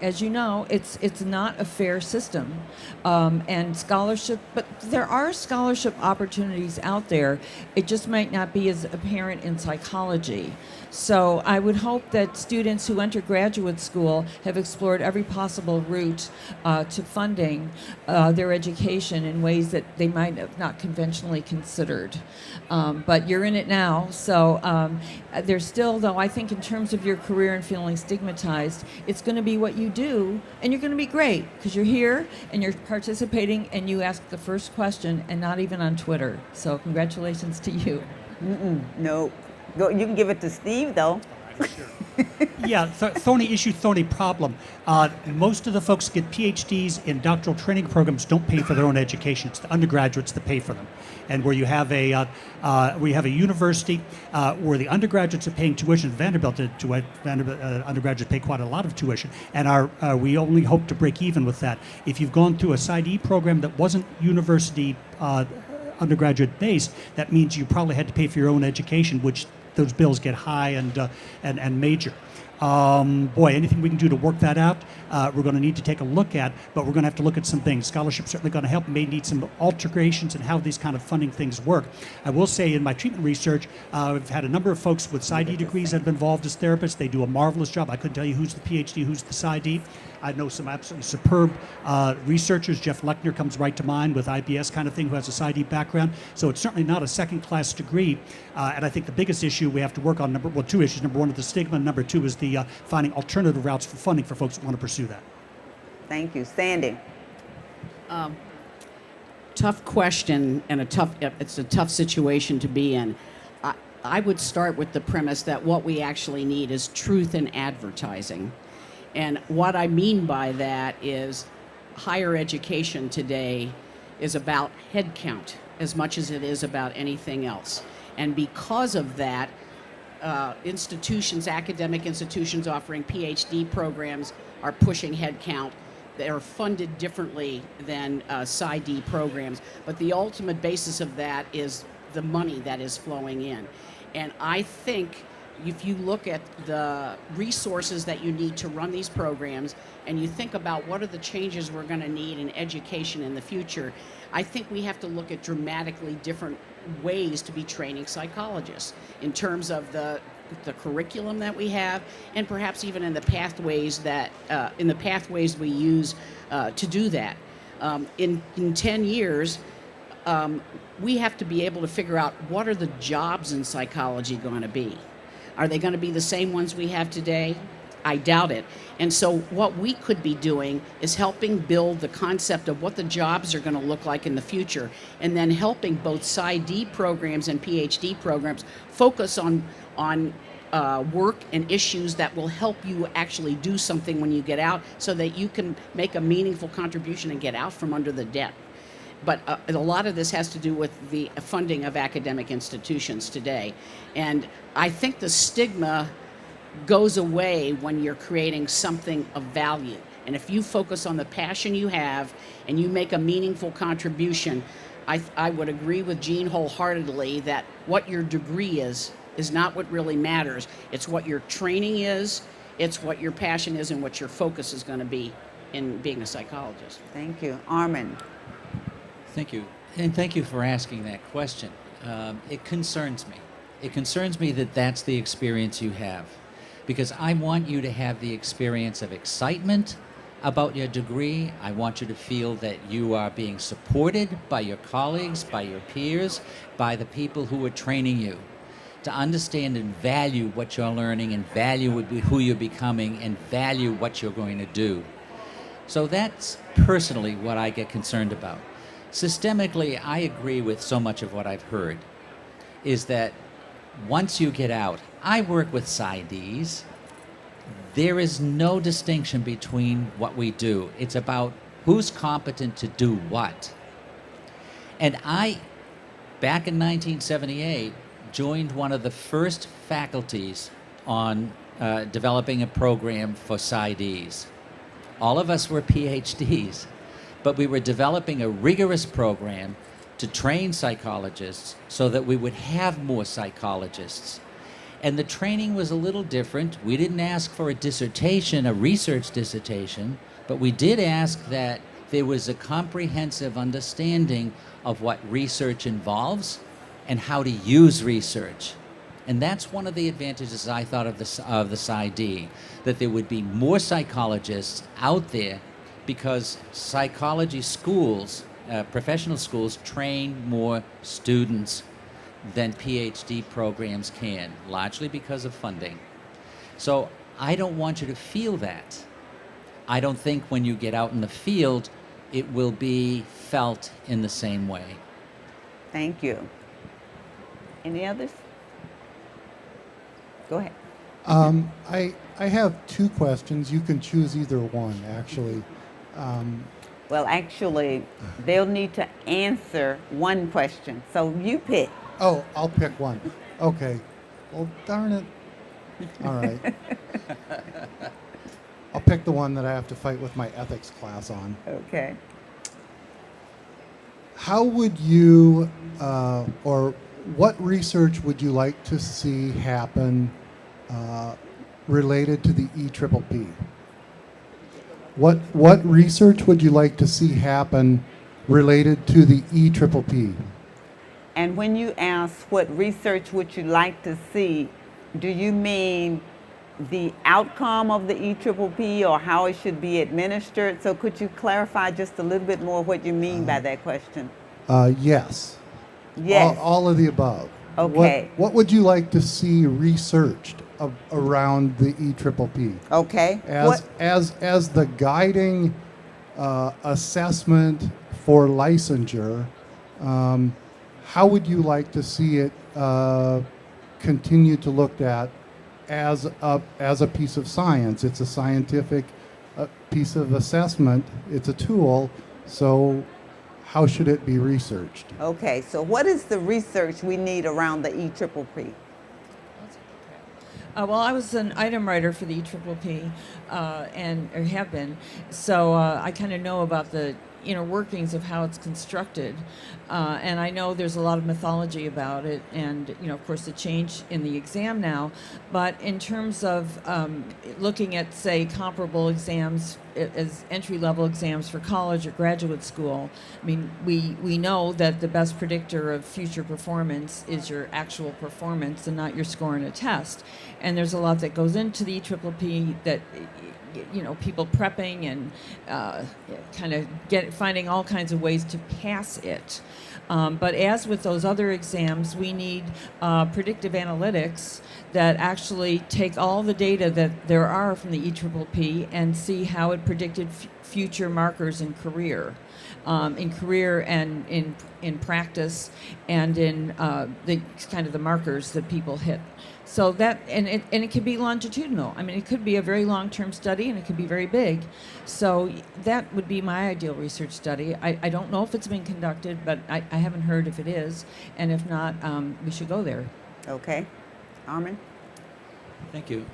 Speaker 2: as you know, it's not a fair system, and scholarship. But there are scholarship opportunities out there. It just might not be as apparent in psychology. So I would hope that students who enter graduate school have explored every possible route to funding their education in ways that they might have not conventionally considered. But you're in it now, so there's still, though, I think in terms of your career and feeling stigmatized, it's going to be what you do, and you're going to be great because you're here and you're participating and you ask the first question, and not even on Twitter. So congratulations to you.
Speaker 1: No. Go, you can give it to Steve, though.
Speaker 6: Yeah, thorny issue, thorny problem. Most of the folks get PhDs in doctoral training programs don't pay for their own education. It's the undergraduates that pay for them. And where you have a university where the undergraduates are paying tuition, Vanderbilt undergraduates pay quite a lot of tuition, and we only hope to break even with that. If you've gone through a PsyD program that wasn't university undergraduate based, that means you probably had to pay for your own education, which those bills get high and major. Boy, anything we can do to work that out, we're going to need to take a look at, but we're going to have to look at some things. Scholarship's certainly going to help. May need some alterations in how these kind of funding things work. I will say in my treatment research, I've had a number of folks with PsyD degrees that have been involved as therapists. They do a marvelous job. I couldn't tell you who's the PhD, who's the PsyD. I know some absolutely superb researchers. Jeff Lechner comes right to mind with IBS kind of thing, who has a PsyD background. So it's certainly not a second-class degree. And I think the biggest issue we have to work on, two issues. Number one is the stigma. Number two is the finding alternative routes for funding for folks that want to pursue that.
Speaker 1: Thank you. Sandy.
Speaker 4: Tough question, and it's a tough situation to be in. I would start with the premise that what we actually need is truth in advertising. And what I mean by that is higher education today is about head count as much as it is about anything else. And because of that, academic institutions offering PhD programs are pushing head count. They are funded differently than PsyD programs. But the ultimate basis of that is the money that is flowing in. And I think if you look at the resources that you need to run these programs and you think about what are the changes we're going to need in education in the future, I think we have to look at dramatically different ways to be training psychologists in terms of the curriculum that we have, and perhaps even in the pathways we use to do that. In 10 years, we have to be able to figure out what are the jobs in psychology going to be. Are they going to be the same ones we have today? I doubt it. And so what we could be doing is helping build the concept of what the jobs are going to look like in the future, and then helping both PsyD programs and PhD programs focus on work and issues that will help you actually do something when you get out, so that you can make a meaningful contribution and get out from under the debt. But a lot of this has to do with the funding of academic institutions today. And I think the stigma goes away when you're creating something of value. And if you focus on the passion you have and you make a meaningful contribution, I would agree with Jean wholeheartedly that what your degree is not what really matters. It's what your training is, it's what your passion is, and what your focus is going to be in being a psychologist.
Speaker 1: Thank you. Armin.
Speaker 3: Thank you. And thank you for asking that question. It concerns me. It concerns me that that's the experience you have, because I want you to have the experience of excitement about your degree. I want you to feel that you are being supported by your colleagues, by your peers, by the people who are training you, to understand and value what you're learning, and value who you're becoming, and value what you're going to do. So that's personally what I get concerned about. Systemically, I agree with so much of what I've heard, is that once you get out, I work with PsyDs. There is no distinction between what we do. It's about who's competent to do what. And I, back in 1978, joined one of the first faculties on developing a program for PsyDs. All of us were PhDs, but we were developing a rigorous program to train psychologists so that we would have more psychologists. And the training was a little different. We didn't ask for a dissertation, a research dissertation, but we did ask that there was a comprehensive understanding of what research involves and how to use research. And that's one of the advantages I thought of the PsyD, that there would be more psychologists out there, because psychology schools, professional schools, train more students than PhD programs can, largely because of funding. So I don't want you to feel that. I don't think when you get out in the field, it will be felt in the same way.
Speaker 1: Thank you. Any others? Go ahead.
Speaker 8: I have two questions. You can choose either one, actually.
Speaker 1: Well, actually, they'll need to answer one question. So you pick.
Speaker 8: Oh, I'll pick one. Okay. Well, darn it. All right. I'll pick the one that I have to fight with my ethics class on.
Speaker 1: Okay.
Speaker 8: How would you, or what research would you like to see happen related to the EPPP? What research would you like to see happen related to the EPPP?
Speaker 1: And when you ask what research would you like to see, do you mean the outcome of the EPPP or how it should be administered? So could you clarify just a little bit more what you mean by that question?
Speaker 8: Yes.
Speaker 1: Yes.
Speaker 8: All of the above.
Speaker 1: Okay.
Speaker 8: What would you like to see researched around the EPPP?
Speaker 1: Okay.
Speaker 8: As the guiding assessment for licensure, how would you like to see it continue to looked at as a piece of science? It's a scientific piece of assessment. It's a tool. So how should it be researched?
Speaker 1: Okay. So what is the research we need around the EPPP?
Speaker 2: Well, I was an item writer for the EPPP, or have been, so I kind of know about the inner workings of how it's constructed, and I know there's a lot of mythology about it, and of course the change in the exam now. But in terms of looking at, say, comparable exams as entry-level exams for college or graduate school, I mean, we know that the best predictor of future performance is your actual performance and not your score in a test. And there's a lot that goes into the EPPP that, people prepping and kind of finding all kinds of ways to pass it. But as with those other exams, we need predictive analytics that actually take all the data that there are from the EPPP and see how it predicted future markers in career and in practice, and in the kind of the markers that people hit. So that, and it can be longitudinal. I mean, it could be a very long-term study, and it could be very big. So that would be my ideal research study. I don't know if it's been conducted, but I haven't heard if it is. And if not, we should go there.
Speaker 1: Okay. Armin?
Speaker 3: Thank you.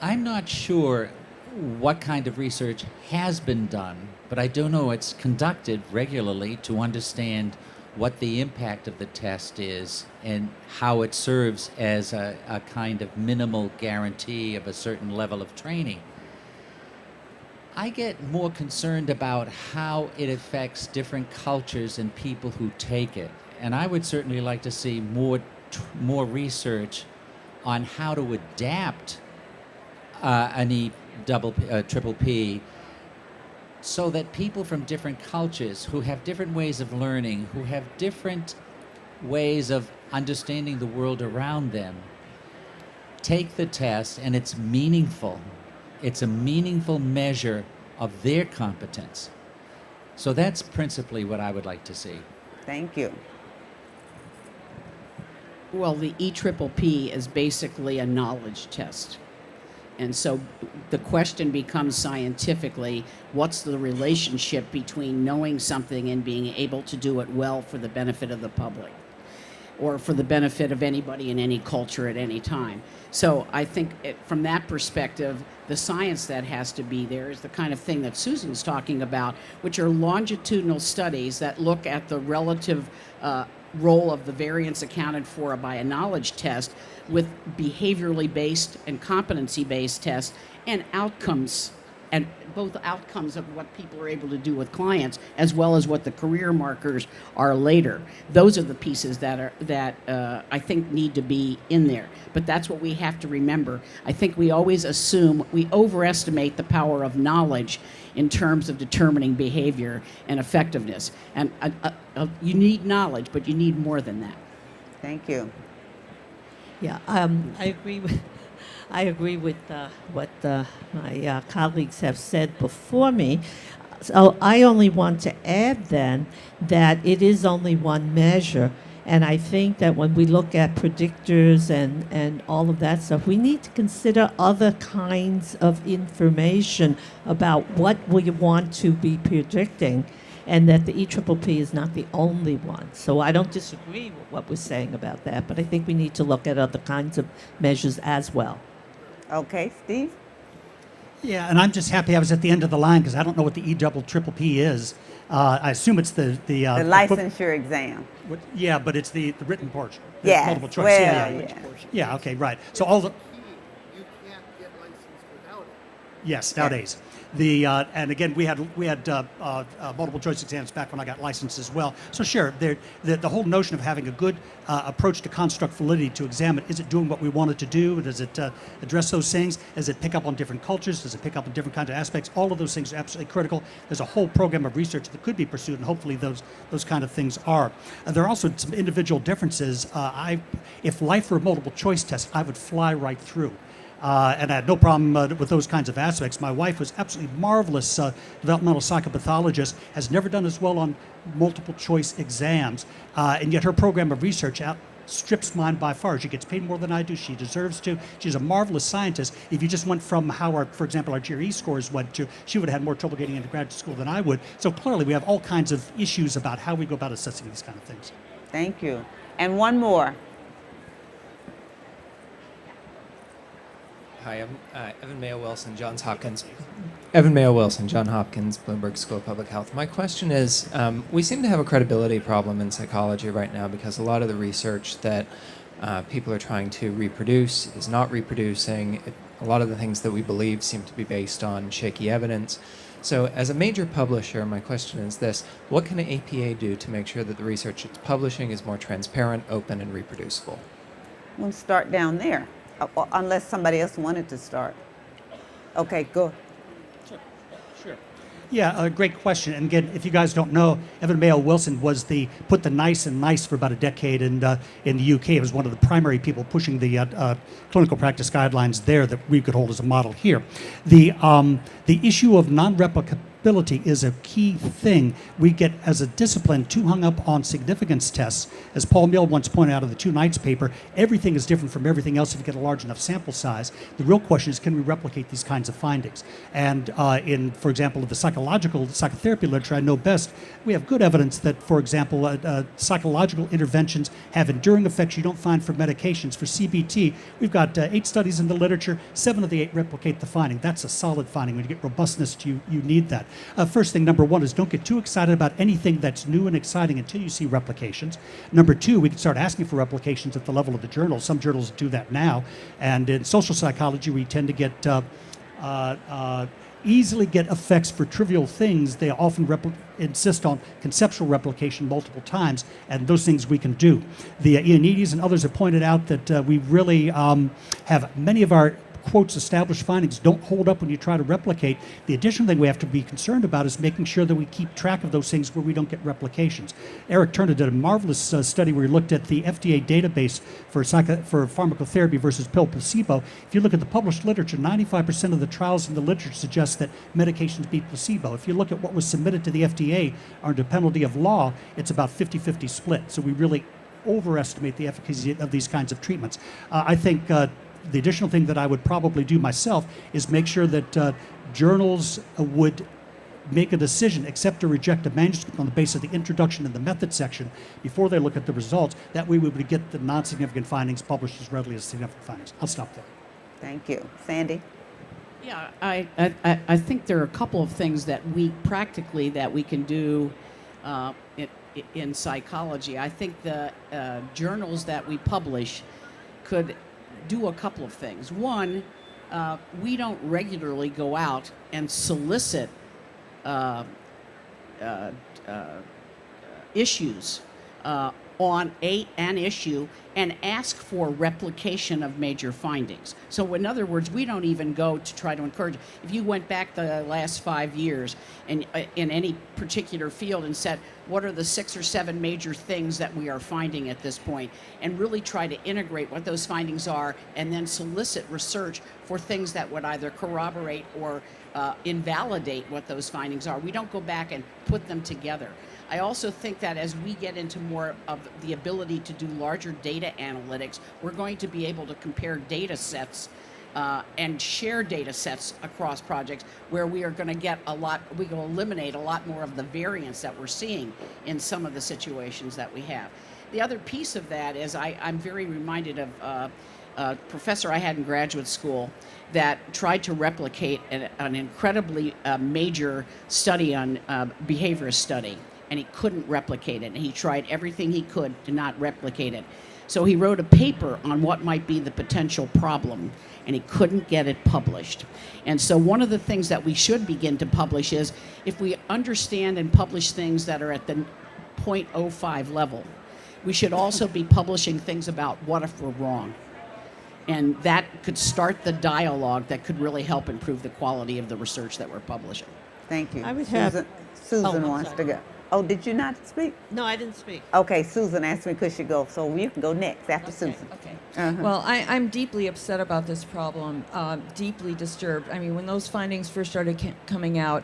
Speaker 3: I'm not sure what kind of research has been done, but I do know it's conducted regularly to understand what the impact of the test is and how it serves as a kind of minimal guarantee of a certain level of training. I get more concerned about how it affects different cultures and people who take it. And I would certainly like to see more research on how to adapt an EPPP so that people from different cultures who have different ways of learning, who have different ways of understanding the world around them, take the test, and it's meaningful. It's a meaningful measure of their competence. So that's principally what I would like to see.
Speaker 1: Thank you.
Speaker 4: Well, the EPPP is basically a knowledge test. And so the question becomes scientifically, what's the relationship between knowing something and being able to do it well for the benefit of the public, or for the benefit of anybody in any culture at any time? So I think from that perspective, the science that has to be there is the kind of thing that Susan's talking about, which are longitudinal studies that look at the relative role of the variance accounted for by a knowledge test with behaviorally based and competency based tests, and outcomes, and both outcomes of what people are able to do with clients as well as what the career markers are later. Those are the pieces that I think need to be in there. But that's what we have to remember. I think we always assume, we overestimate the power of knowledge in terms of determining behavior and effectiveness. And you need knowledge, but you need more than that.
Speaker 1: Thank you.
Speaker 5: Yeah, I agree with what my colleagues have said before me. So I only want to add then that it is only one measure, And I think that when we look at predictors and all of that stuff, we need to consider other kinds of information about what we want to be predicting, and that the EPPP is not the only one. So I don't disagree with what we're saying about that, but I think we need to look at other kinds of measures as well.
Speaker 1: Okay, Steve?
Speaker 6: Yeah, and I'm just happy I was at the end of the line because I don't know what the EPPP is. I assume it's the
Speaker 1: The licensure exam.
Speaker 6: Yeah, but it's the written portion. The
Speaker 1: Yes,
Speaker 6: multiple choice.
Speaker 1: well,
Speaker 6: yeah. Yeah, okay, right. So all the
Speaker 8: You can't get licensed without it.
Speaker 6: yes, nowadays. And again, we had multiple choice exams back when I got licensed as well. So sure, the whole notion of having a good approach to construct validity to examine, is it doing what we want it to do? Does it address those things? Does it pick up on different cultures? Does it pick up on different kinds of aspects? All of those things are absolutely critical. There's a whole program of research that could be pursued, and hopefully those kind of things are. There are also some individual differences. If life were a multiple choice test, I would fly right through. And I had no problem with those kinds of aspects. My wife was absolutely marvelous developmental psychopathologist, has never done as well on multiple choice exams, and yet her program of research outstrips mine by far. She gets paid more than I do. She deserves to. She's a marvelous scientist. If you just went from how, for example, our GRE scores went to, she would have had more trouble getting into graduate school than I would. So clearly we have all kinds of issues about how we go about assessing these kind of things.
Speaker 1: Thank you. And one more.
Speaker 9: Hi, I'm Evan Mayo Wilson, Johns Hopkins. Evan Mayo Wilson, Johns Hopkins, Bloomberg School of Public Health. My question is, we seem to have a credibility problem in psychology right now because a lot of the research that people are trying to reproduce is not reproducing. A lot of the things that we believe seem to be based on shaky evidence. So as a major publisher, my question is this: what can an APA do to make sure that the research it's publishing is more transparent, open, and reproducible?
Speaker 1: We'll start down there, unless somebody else wanted to start. Okay, go.
Speaker 6: Sure. Yeah, a great question. And again, if you guys don't know, Evan Mayo Wilson put the NICE in NICE for about a decade in the UK. He was one of the primary people pushing the clinical practice guidelines there that we could hold as a model here. The issue of non-replicability is a key thing. We get, as a discipline, too hung up on significance tests. As Paul Mill once pointed out in the Two Nights paper, everything is different from everything else if you get a large enough sample size. The real question is, can we replicate these kinds of findings? And for example, the psychotherapy literature I know best, we have good evidence that, for example, psychological interventions have enduring effects you don't find for medications. For CBT, we've got 8 studies in the literature, 7 of the 8 replicate the finding. That's a solid finding. When you get robustness, you need that. First thing, number 1, is don't get too excited about anything that's new and exciting until you see replications. Number 2, we can start asking for replications at the level of the journal. Some journals do that now. And in social psychology, we tend to get easily get effects for trivial things. They often insist on conceptual replication multiple times, and those things we can do. The Ioannidis and others have pointed out that we really have many of our quotes established findings don't hold up when you try to replicate. The additional thing we have to be concerned about is making sure that we keep track of those things where we don't get replications. Eric Turner did a marvelous study where he looked at the FDA database for pharmacotherapy versus pill placebo. If you look at the published literature, 95% of the trials in the literature suggest that medications beat placebo. If you look at what was submitted to the FDA under penalty of law, it's about 50-50 split. So we really overestimate the efficacy of these kinds of treatments. I think the additional thing that I would probably do myself is make sure that journals would make a decision, accept or reject a manuscript on the basis of the introduction and the method section before they look at the results. That way we would get the non-significant findings published as readily as significant findings. I'll stop there.
Speaker 1: Thank you. Sandy?
Speaker 4: Yeah, I think there are a couple of things that we can do in psychology. I think the journals that we publish could do a couple of things. One, we don't regularly go out and solicit issues on an issue and ask for replication of major findings. So in other words, we don't even go to try to encourage. If you went back the last 5 years and in any particular field and said, what are the 6 or 7 major things that we are finding at this point, and really try to integrate what those findings are and then solicit research for things that would either corroborate or invalidate what those findings are. We don't go back and put them together. I also think that as we get into more of the ability to do larger data analytics, we're going to be able to compare data sets and share data sets across projects where we are going to get we will eliminate a lot more of the variance that we're seeing in some of the situations that we have. The other piece of that is I'm very reminded of a professor I had in graduate school that tried to replicate an incredibly major study on behaviorist study, and he couldn't replicate it, and he tried everything he could to not replicate it. So he wrote a paper on what might be the potential problem, and he couldn't get it published. And so one of the things that we should begin to publish is if we understand and publish things that are at the 0.05 level, we should also be publishing things about what if we're wrong. And that could start the dialogue that could really help improve the quality of the research that we're publishing.
Speaker 1: Thank you.
Speaker 5: I would have-
Speaker 1: Susan
Speaker 5: I'm
Speaker 1: wants
Speaker 5: sorry.
Speaker 1: to go. Oh, did you not speak?
Speaker 5: No, I didn't speak.
Speaker 1: Okay, Susan asked me could she go, so you can go next after Susan.
Speaker 4: Okay.
Speaker 2: Well, I'm deeply upset about this problem, deeply disturbed. I mean, when those findings first started coming out,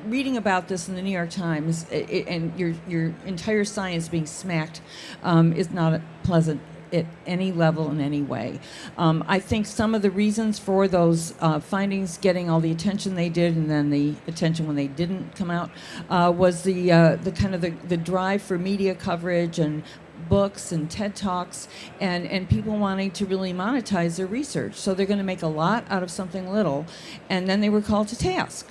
Speaker 2: reading about this in the New York Times and your entire science being smacked is not pleasant at any level in any way. I think some of the reasons for those findings getting all the attention they did and then the attention when they didn't come out was the kind of the drive for media coverage and books and TED Talks and people wanting to really monetize their research. So they're going to make a lot out of something little, and then they were called to task,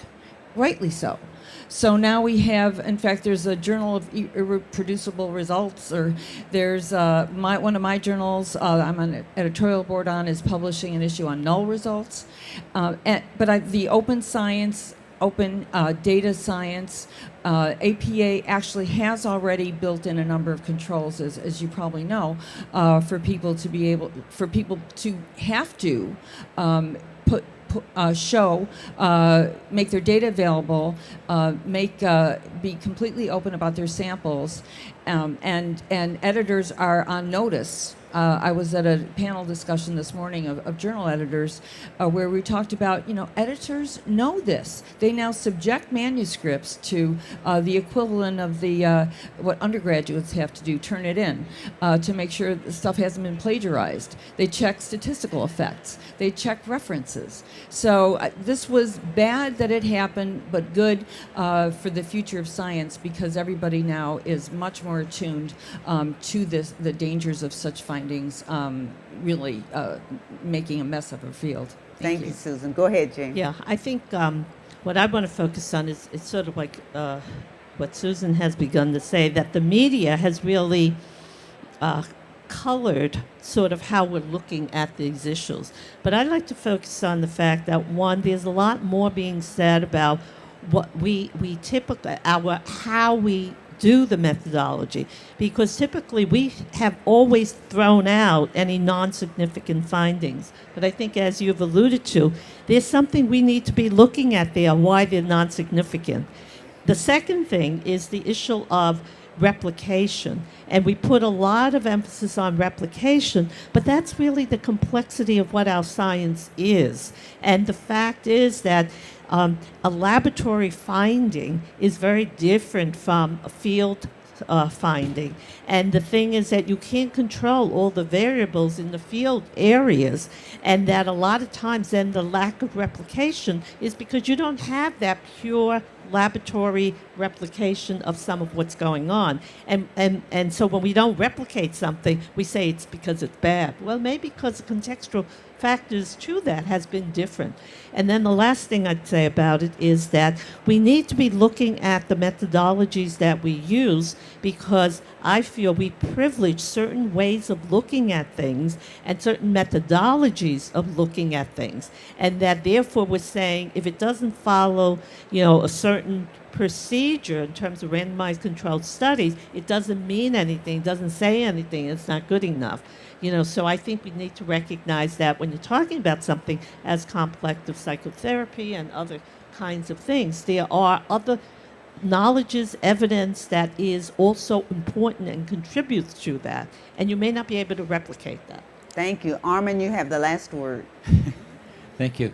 Speaker 2: rightly so. So now we have, in fact, there's a Journal of Irreproducible Results, or there's one of my journals I'm on an editorial board on is publishing an issue on null results. The open science, open data science, APA actually has already built in a number of controls, as you probably know, for people to have to make their data available, be completely open about their samples, and editors are on notice. I was at a panel discussion this morning of journal editors where we talked about, editors know this. They now subject manuscripts to the equivalent of what undergraduates have to do, turn it in, to make sure the stuff hasn't been plagiarized. They check statistical effects. They check references. So this was bad that it happened, but good for the future of science because everybody now is much more attuned to the dangers of such findings really making a mess of our field.
Speaker 1: Thank you, Susan. Go ahead, Jane.
Speaker 5: Yeah, I think what I want to focus on is it's sort of like what Susan has begun to say, that the media has really colored sort of how we're looking at these issues. But I'd like to focus on the fact that, one, there's a lot more being said about what we typically, how we do the methodology, because typically we have always thrown out any non-significant findings. But I think, as you've alluded to, there's something we need to be looking at there, why they're non-significant. The second thing is the issue of replication. And we put a lot of emphasis on replication, but that's really the complexity of what our science is. And the fact is that a laboratory finding is very different from a field finding. And the thing is that you can't control all the variables in the field areas, and that a lot of times then the lack of replication is because you don't have that pure laboratory replication of some of what's going on. And so when we don't replicate something, we say it's because it's bad. Well, maybe because the contextual factors to that has been different. And then the last thing I'd say about it is that we need to be looking at the methodologies that we use, because I feel we privilege certain ways of looking at things and certain methodologies of looking at things. And that therefore we're saying if it doesn't follow, a certain procedure in terms of randomized controlled studies, it doesn't mean anything, doesn't say anything, it's not good enough. So I think we need to recognize that when you're talking about something as complex as psychotherapy and other kinds of things, there are other knowledges, evidence that is also important and contributes to that. And you may not be able to replicate that.
Speaker 1: Thank you. Armin, you have the last word.
Speaker 3: Thank you.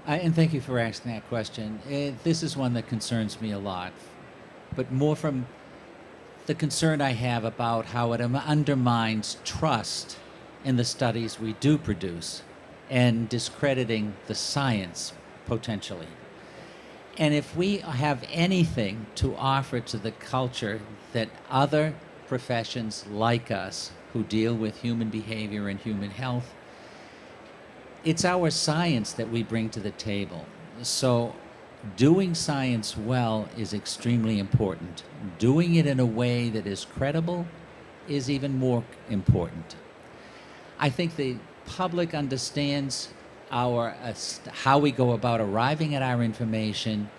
Speaker 3: And thank you for asking that question. This is one that concerns me a lot but more from the concern I have about how it undermines trust in the studies we do produce and discrediting the science potentially. And if we have anything to offer to the culture that other professions like us who deal with human behavior and human health, it's our science that we bring to the table. So doing science well is extremely important. Doing it in a way that is credible is even more important. I think the public understands how we go about arriving at our information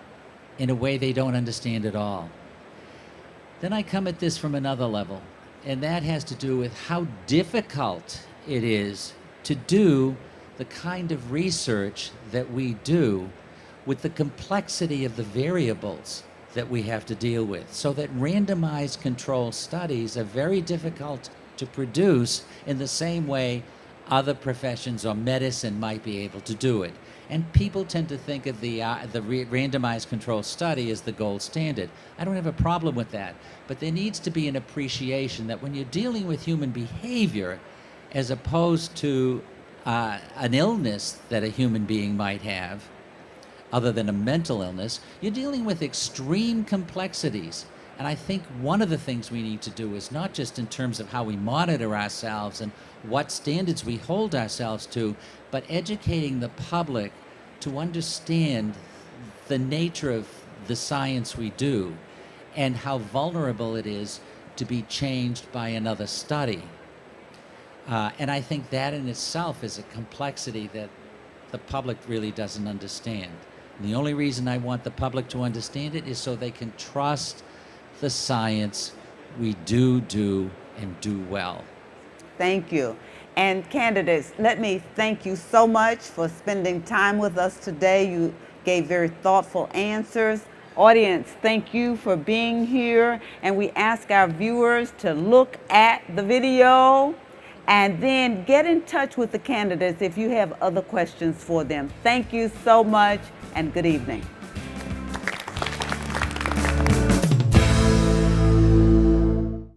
Speaker 3: in a way they don't understand at all. Then I come at this from another level, and that has to do with how difficult it is to do the kind of research that we do with the complexity of the variables that we have to deal with, so that randomized control studies are very difficult to produce in the same way other professions or medicine might be able to do it. And people tend to think of the randomized control study as the gold standard. I don't have a problem with that, but there needs to be an appreciation that when you're dealing with human behavior, as opposed to an illness that a human being might have, other than a mental illness, you're dealing with extreme complexities. And I think one of the things we need to do is not just in terms of how we monitor ourselves and what standards we hold ourselves to, but educating the public to understand the nature of the science we do and how vulnerable it is to be changed by another study. And I think that in itself is a complexity that the public really doesn't understand. And the only reason I want the public to understand it is so they can trust the science we do and do well.
Speaker 1: Thank you. And candidates, let me thank you so much for spending time with us today. You gave very thoughtful answers. Audience, thank you for being here. And we ask our viewers to look at the video and then get in touch with the candidates if you have other questions for them. Thank you so much and good evening.